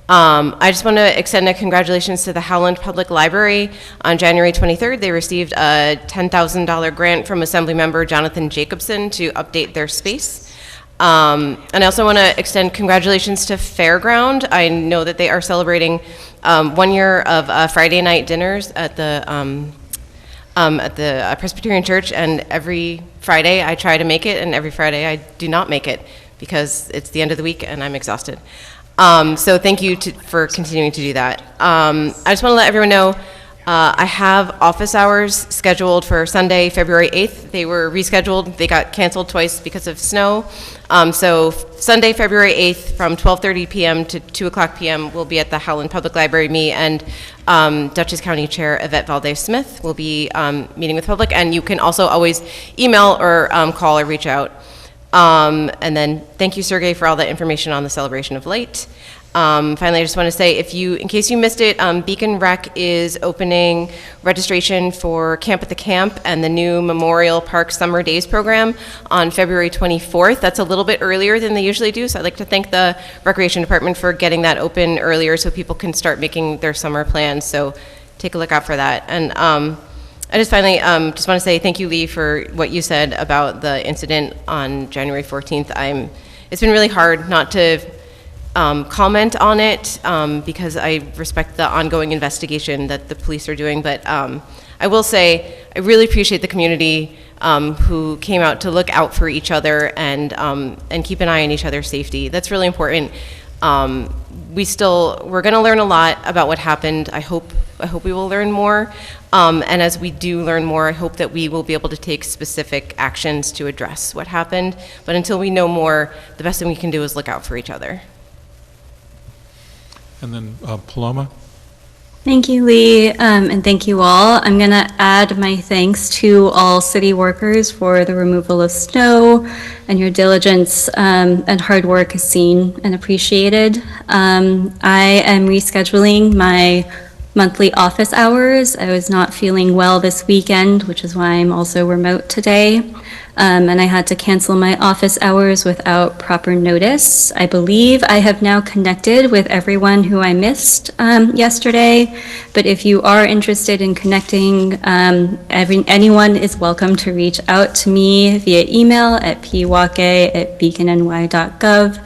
I just want to extend a congratulations to the Howland Public Library. On January 23rd, they received a $10,000 grant from Assemblymember Jonathan Jacobson to update their space. And I also want to extend congratulations to Fairground. I know that they are celebrating 1 year of Friday night dinners at the Presbyterian Church, and every Friday I try to make it, and every Friday I do not make it because it's the end of the week and I'm exhausted. So thank you for continuing to do that. I just want to let everyone know I have office hours scheduled for Sunday, February 8th. They were rescheduled. They got canceled twice because of snow. So Sunday, February 8th from 12:30 p.m. to 2 o'clock p.m. will be at the Howland Public Library. Me and Dutchess County Chair Yvette Valdez-Smith will be meeting with the public. And you can also always email or call or reach out. And then thank you, Sergey, for all the information on the celebration of light. Finally, I just want to say, in case you missed it, Beacon Rec is opening registration for Camp at the Camp and the new Memorial Park Summer Days program on February 24th. That's a little bit earlier than they usually do, so I'd like to thank the Recreation Department for getting that open earlier so people can start making their summer plans. So take a look out for that. And I just finally just want to say thank you, Lee, for what you said about the incident on January 14th. It's been really hard not to comment on it because I respect the ongoing investigation that the police are doing. But I will say I really appreciate the community who came out to look out for each other and keep an eye on each other's safety. That's really important. We're going to learn a lot about what happened. I hope we will learn more. And as we do learn more, I hope that we will be able to take specific actions to address what happened. But until we know more, the best thing we can do is look out for each other. And then Paloma? Thank you, Lee, and thank you all. I'm going to add my thanks to all city workers for the removal of snow, and your diligence and hard work is seen and appreciated. I am rescheduling my monthly office hours. I was not feeling well this weekend, which is why I'm also remote today. And I had to cancel my office hours without proper notice. I believe I have now connected with everyone who I missed yesterday, but if you are interested in connecting, anyone is welcome to reach out to me via email at pwake@beaconny.gov.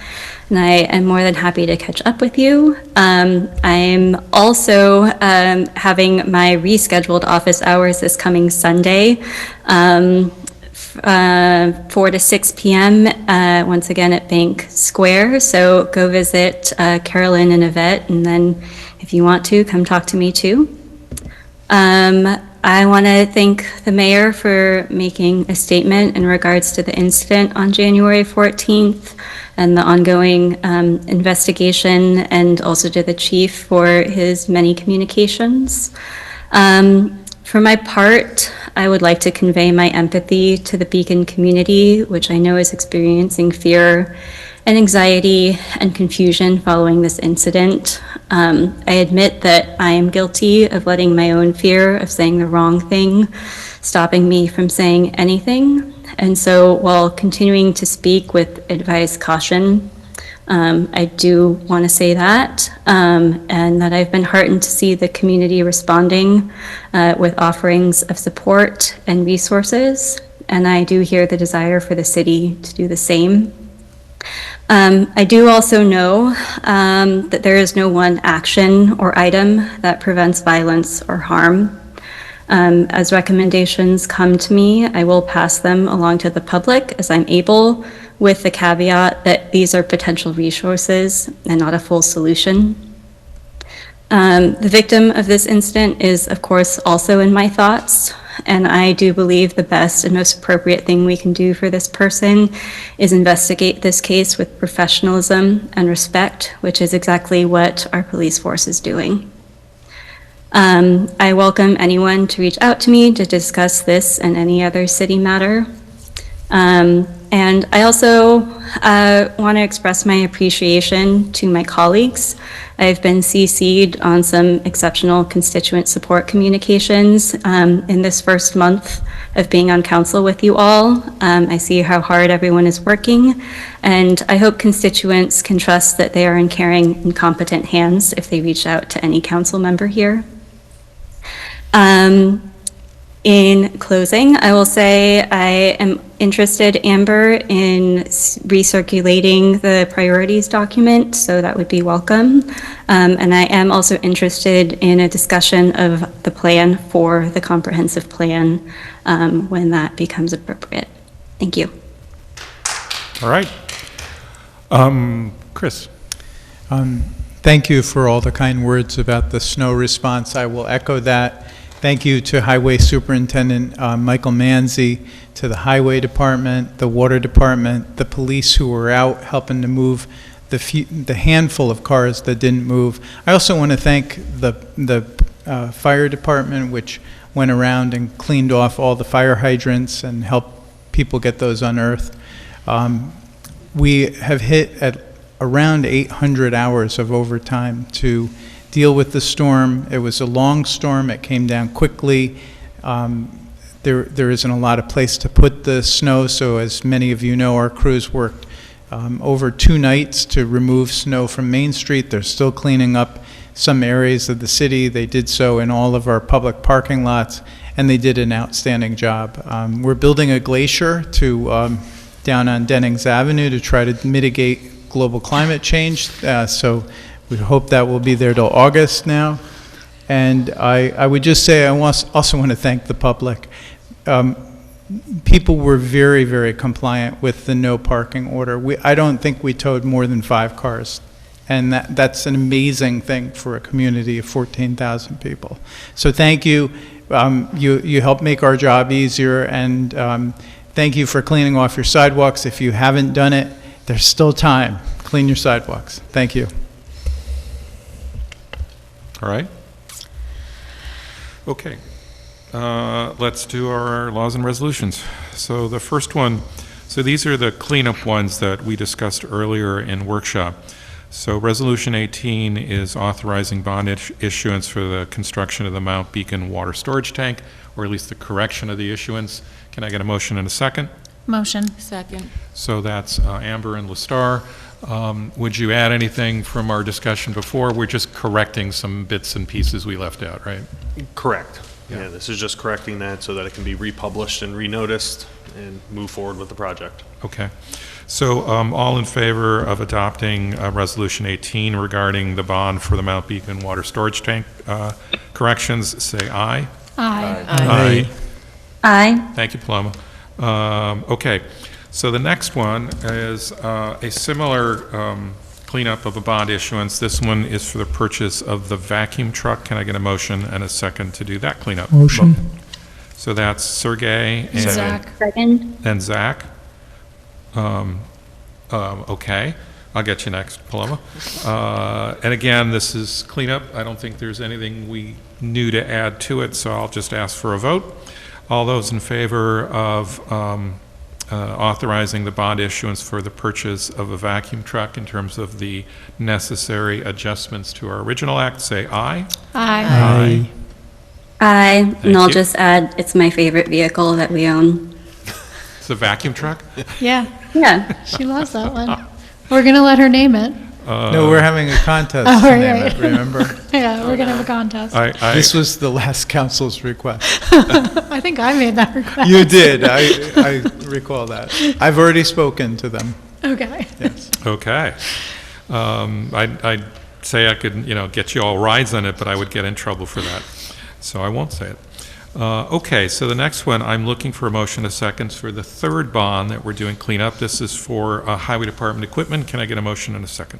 And I am more than happy to catch up with you. I'm also having my rescheduled office hours this coming Sunday, 4 to 6 p.m., once again at Bank Square. So go visit Carolyn and Yvette, and then if you want to, come talk to me too. I want to thank the mayor for making a statement in regards to the incident on January 14th and the ongoing investigation, and also to the chief for his many communications. For my part, I would like to convey my empathy to the Beacon community, which I know is experiencing fear and anxiety and confusion following this incident. I admit that I am guilty of letting my own fear of saying the wrong thing stopping me from saying anything. And so while continuing to speak with advised caution, I do want to say that, and that I've been heartened to see the community responding with offerings of support and resources, and I do hear the desire for the city to do the same. I do also know that there is no one action or item that prevents violence or harm. As recommendations come to me, I will pass them along to the public as I'm able, with the caveat that these are potential resources and not a full solution. The victim of this incident is, of course, also in my thoughts, and I do believe the best and most appropriate thing we can do for this person is investigate this case with professionalism and respect, which is exactly what our police force is doing. I welcome anyone to reach out to me to discuss this and any other city matter. And I also want to express my appreciation to my colleagues. I've been CC'd on some exceptional constituent support communications in this first month of being on council with you all. I see how hard everyone is working, and I hope constituents can trust that they are in caring and competent hands if they reach out to any council member here. In closing, I will say I am interested, Amber, in recirculating the priorities document, so that would be welcome. And I am also interested in a discussion of the plan for the comprehensive plan when that becomes appropriate. Thank you. All right. Chris. Thank you for all the kind words about the snow response. I will echo that. Thank you to Highway Superintendent Michael Manzi, to the Highway Department, the Water Department, the police who were out helping to move the handful of cars that didn't move. I also want to thank the Fire Department, which went around and cleaned off all the fire hydrants and helped people get those unearthed. We have hit at around 800 hours of overtime to deal with the storm. It was a long storm. It came down quickly. There isn't a lot of place to put the snow, so as many of you know, our crews worked over 2 nights to remove snow from Main Street. They're still cleaning up some areas of the city. They did so in all of our public parking lots, and they did an outstanding job. We're building a glacier to down on Dennings Avenue to try to mitigate global climate change, so we hope that will be there till August now. And I would just say I also want to thank the public. People were very, very compliant with the no parking order. I don't think we towed more than 5 cars. And that's an amazing thing for a community of 14,000 people. So thank you. You helped make our job easier, and thank you for cleaning off your sidewalks. If you haven't done it, there's still time. Clean your sidewalks. Thank you. All right. Okay. Let's do our laws and resolutions. So the first one, so these are the cleanup ones that we discussed earlier in workshop. So Resolution 18 is authorizing bond issuance for the construction of the Mount Beacon water storage tank, or at least the correction of the issuance. Can I get a motion and a second? Motion. Second. So that's Amber and Lestar. Would you add anything from our discussion before? We're just correcting some bits and pieces we left out, right? Correct. Yeah. Yeah, this is just correcting that so that it can be republished and renoticed and move forward with the project. Okay. So all in favor of adopting Resolution 18 regarding the bond for the Mount Beacon water storage tank corrections, say aye. Aye. Aye. Aye. Thank you, Paloma. Okay, so the next one is a similar cleanup of a bond issuance. This one is for the purchase of the vacuum truck. Can I get a motion and a second to do that cleanup? Motion. So that's Sergey and Zach. Second. and Zach. Okay, I'll get you next, Paloma. And again, this is cleanup. I don't think there's anything we new to add to it, so I'll just ask for a vote. All those in favor of authorizing the bond issuance for the purchase of a vacuum truck in terms of the necessary adjustments to our original act, say aye. Aye. Aye. And I'll just add, it's my favorite vehicle that we own. It's a vacuum truck? Yeah, Yeah. she loves that one. We're going to let her name it. No, we're having a contest Oh, to right, name right. it, remember? Yeah, we're going to have a contest. This was the last council's request. I think I made that request. You did, I recall that. I've already spoken to them, Okay. yes. Okay. I'd say I could, get you all rides on it, but I would get in trouble for that. So I won't say it. Okay, so the next one, I'm looking for a motion of seconds for the third bond that we're doing cleanup. This is for Highway Department equipment. Can I get a motion and a second?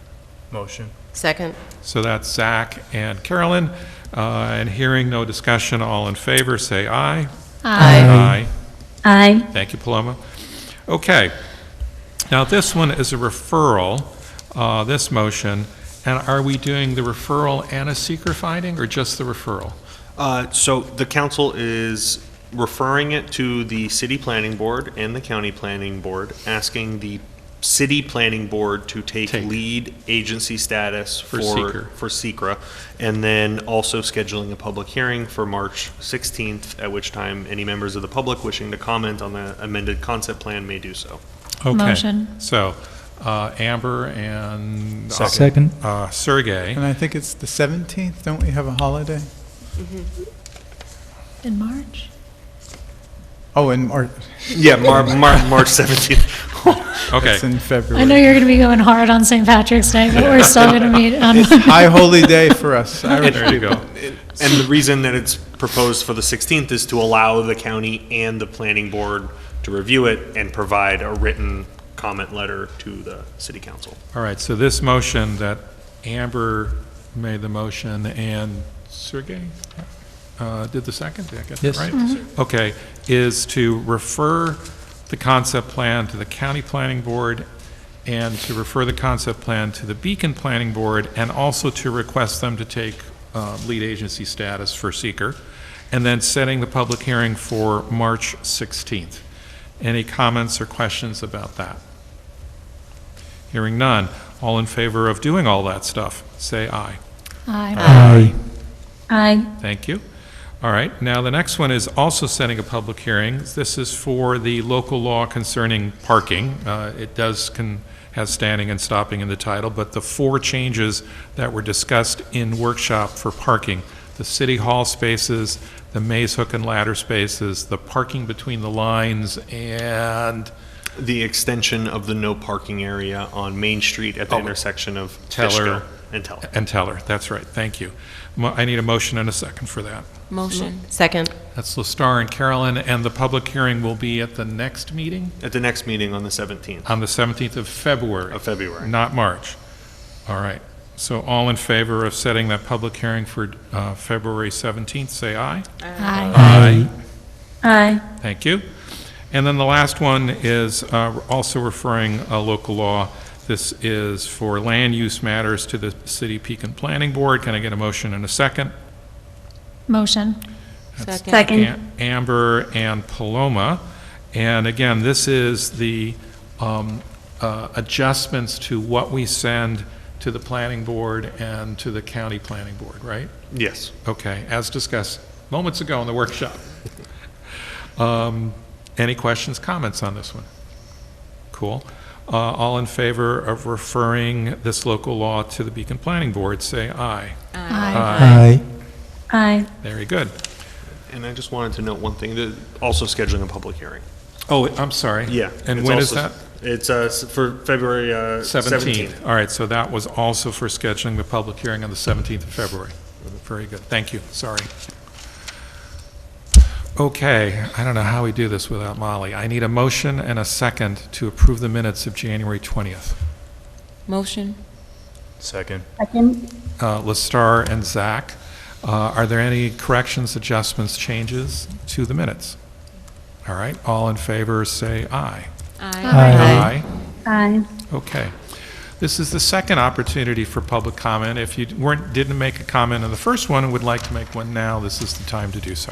Motion. Second. So that's Zach and Carolyn. And hearing no discussion, all in favor, say aye. Aye. Aye. Aye. Thank you, Paloma. Okay. Now, this one is a referral, this motion. And are we doing the referral and a seeker finding, or just the referral? So the council is referring it to the city planning board and the county planning board, asking the city planning board to take lead agency status For seeker. for SECRA, and then also scheduling a public hearing for March 16th, at which time any members of the public wishing to comment on the amended concept plan may do so. Okay. Motion. So, Amber and Second. Sergey. And I think it's the 17th, don't we have a holiday? In March? Oh, in March. Yeah, March 17th. Okay. It's in February. I know you're going to be going hard on St. Patrick's Day, but we're still going to meet on. It's High Holy Day for us Irish There you people. go. And the reason that it's proposed for the 16th is to allow the county and the planning board to review it and provide a written comment letter to the city council. All right, so this motion that Amber made the motion and Sergey did the second, did I get that Yes. right? Okay, is to refer the concept plan to the county planning board and to refer the concept plan to the Beacon Planning Board, and also to request them to take lead agency status for seeker, and then setting the public hearing for March 16th. Any comments or questions about that? Hearing none. All in favor of doing all that stuff, say aye. Aye. Aye. Aye. Thank you. All right, now the next one is also setting a public hearing. This is for the local law concerning parking. It has standing and stopping in the title, but the 4 changes that were discussed in workshop for parking: the city hall spaces, the maze hook and ladder spaces, the parking between the lines, and The extension of the no parking area on Main Street at the intersection of Teller Fishkill and Teller. and Teller. That's right, thank you. I need a motion and a second for that. Motion. Second. That's Lestar and Carolyn, and the public hearing will be at the next meeting? At the next meeting on the 17th On the 17th of February. of February. Not March. All right. So all in favor of setting that public hearing for February 17th, say aye. Aye. Aye. Thank you. And then the last one is also referring a local law. This is for land use matters to the City Beacon Planning Board. Can I get a motion and a second? Motion. That's Second. Amber and Paloma. And again, this is the adjustments to what we send to the planning board and to the county planning board, right? Yes. Okay, as discussed moments ago in the workshop. Any questions, comments on this one? Cool. All in favor of referring this local law to the Beacon Planning Board, say aye. Aye. Aye. Very good. And I just wanted to note one thing, that also scheduling a public hearing. Oh, I'm sorry. Yeah. And it's when is also- that? It's for February 17th. All right, so that was also for scheduling the public hearing on the 17th of February. Very good, thank you, sorry. Okay, I don't know how we do this without Molly. I need a motion and a second to approve the minutes of January 20th. Motion. Second. Lestar and Zach, are there any corrections, adjustments, changes to the minutes? All right, all in favor, say aye. Aye. Aye. Okay. This is the second opportunity for public comment. If you didn't make a comment on the first one and would like to make one now, this is the time to do so.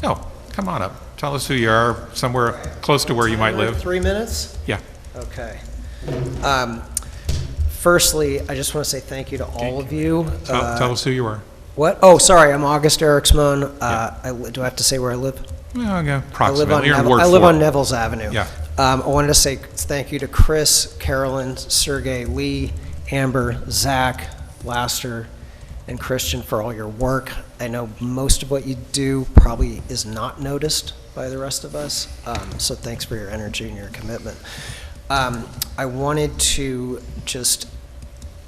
No, come on up. Tell us who you are, somewhere close to where you might live. 3 minutes? Yeah. Okay. Firstly, I just want to say thank you to all of you. Tell us who you are. What? Oh, sorry, I'm August Eriksmoen. Do I have to say where I live? Yeah, okay, I live on, approximately. You're in Ward I live 4. on Neville's Avenue. Yeah. I wanted to say thank you to Chris, Carolyn, Sergey, Lee, Amber, Zach, Laster, and Christian for all your work. I know most of what you do probably is not noticed by the rest of us, so thanks for your energy and your commitment. I wanted to just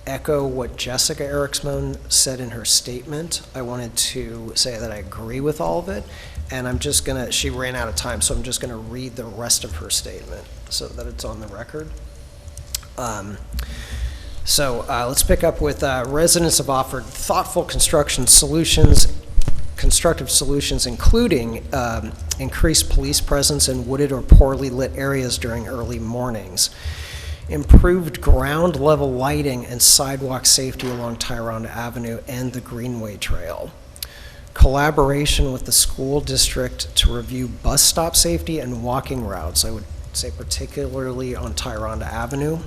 echo what Jessica Eriksmoen said in her statement. I wanted to say that I agree with all of it, and I'm just gonna, she ran out of time, so I'm just gonna read the rest of her statement so that it's on the record. Let's pick up with residents have offered thoughtful constructive solutions, including increased police presence in wooded or poorly lit areas during early mornings, improved ground level lighting and sidewalk safety along Tyrone Avenue and the Greenway Trail, collaboration with the school district to review bus stop safety and walking routes, I would say particularly on Tyrone Avenue,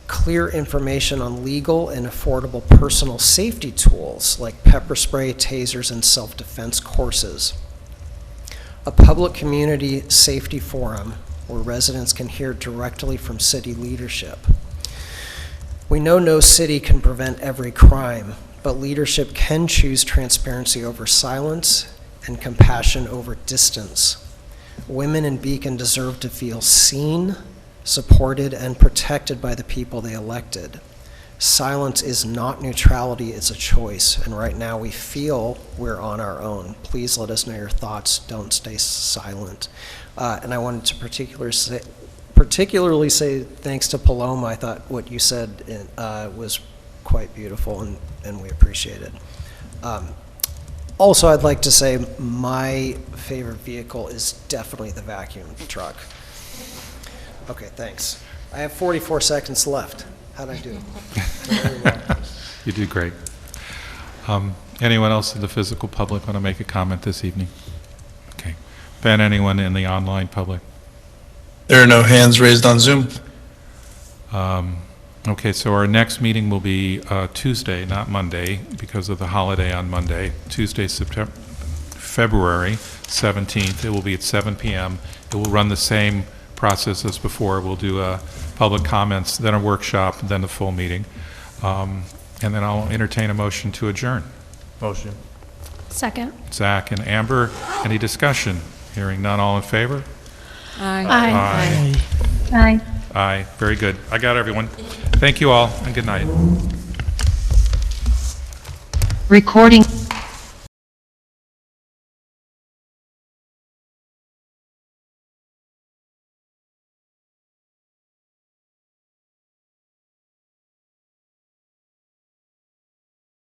clear information on legal and affordable personal safety tools like pepper spray, tasers, and self-defense courses, a public community safety forum where residents can hear directly from city leadership. We know no city can prevent every crime, but leadership can choose transparency over silence and compassion over distance. Women in Beacon deserve to feel seen, supported, and protected by the people they elected. Silence is not neutrality, it's a choice, and right now we feel we're on our own. Please let us know your thoughts, don't stay silent. And I wanted to particularly say thanks to Paloma. I thought what you said was quite beautiful, and we appreciate it. Also, I'd like to say my favorite vehicle is definitely the vacuum truck. Okay, thanks. I have 44 seconds left. How'd I do? You do great. Anyone else in the physical public want to make a comment this evening? Okay. Ben, anyone in the online public? There are no hands raised on Zoom. Okay, so our next meeting will be Tuesday, not Monday, because of the holiday on Monday. Tuesday, February 17th. It will be at 7 p.m. It will run the same process as before. We'll do public comments, then a workshop, then the full meeting. And then I'll entertain a motion to adjourn. Motion. Second. Zach and Amber, any discussion? Hearing none, all in favor? Aye. Aye. Aye. Aye. Very good. I got everyone. Thank you all, and good night. Recording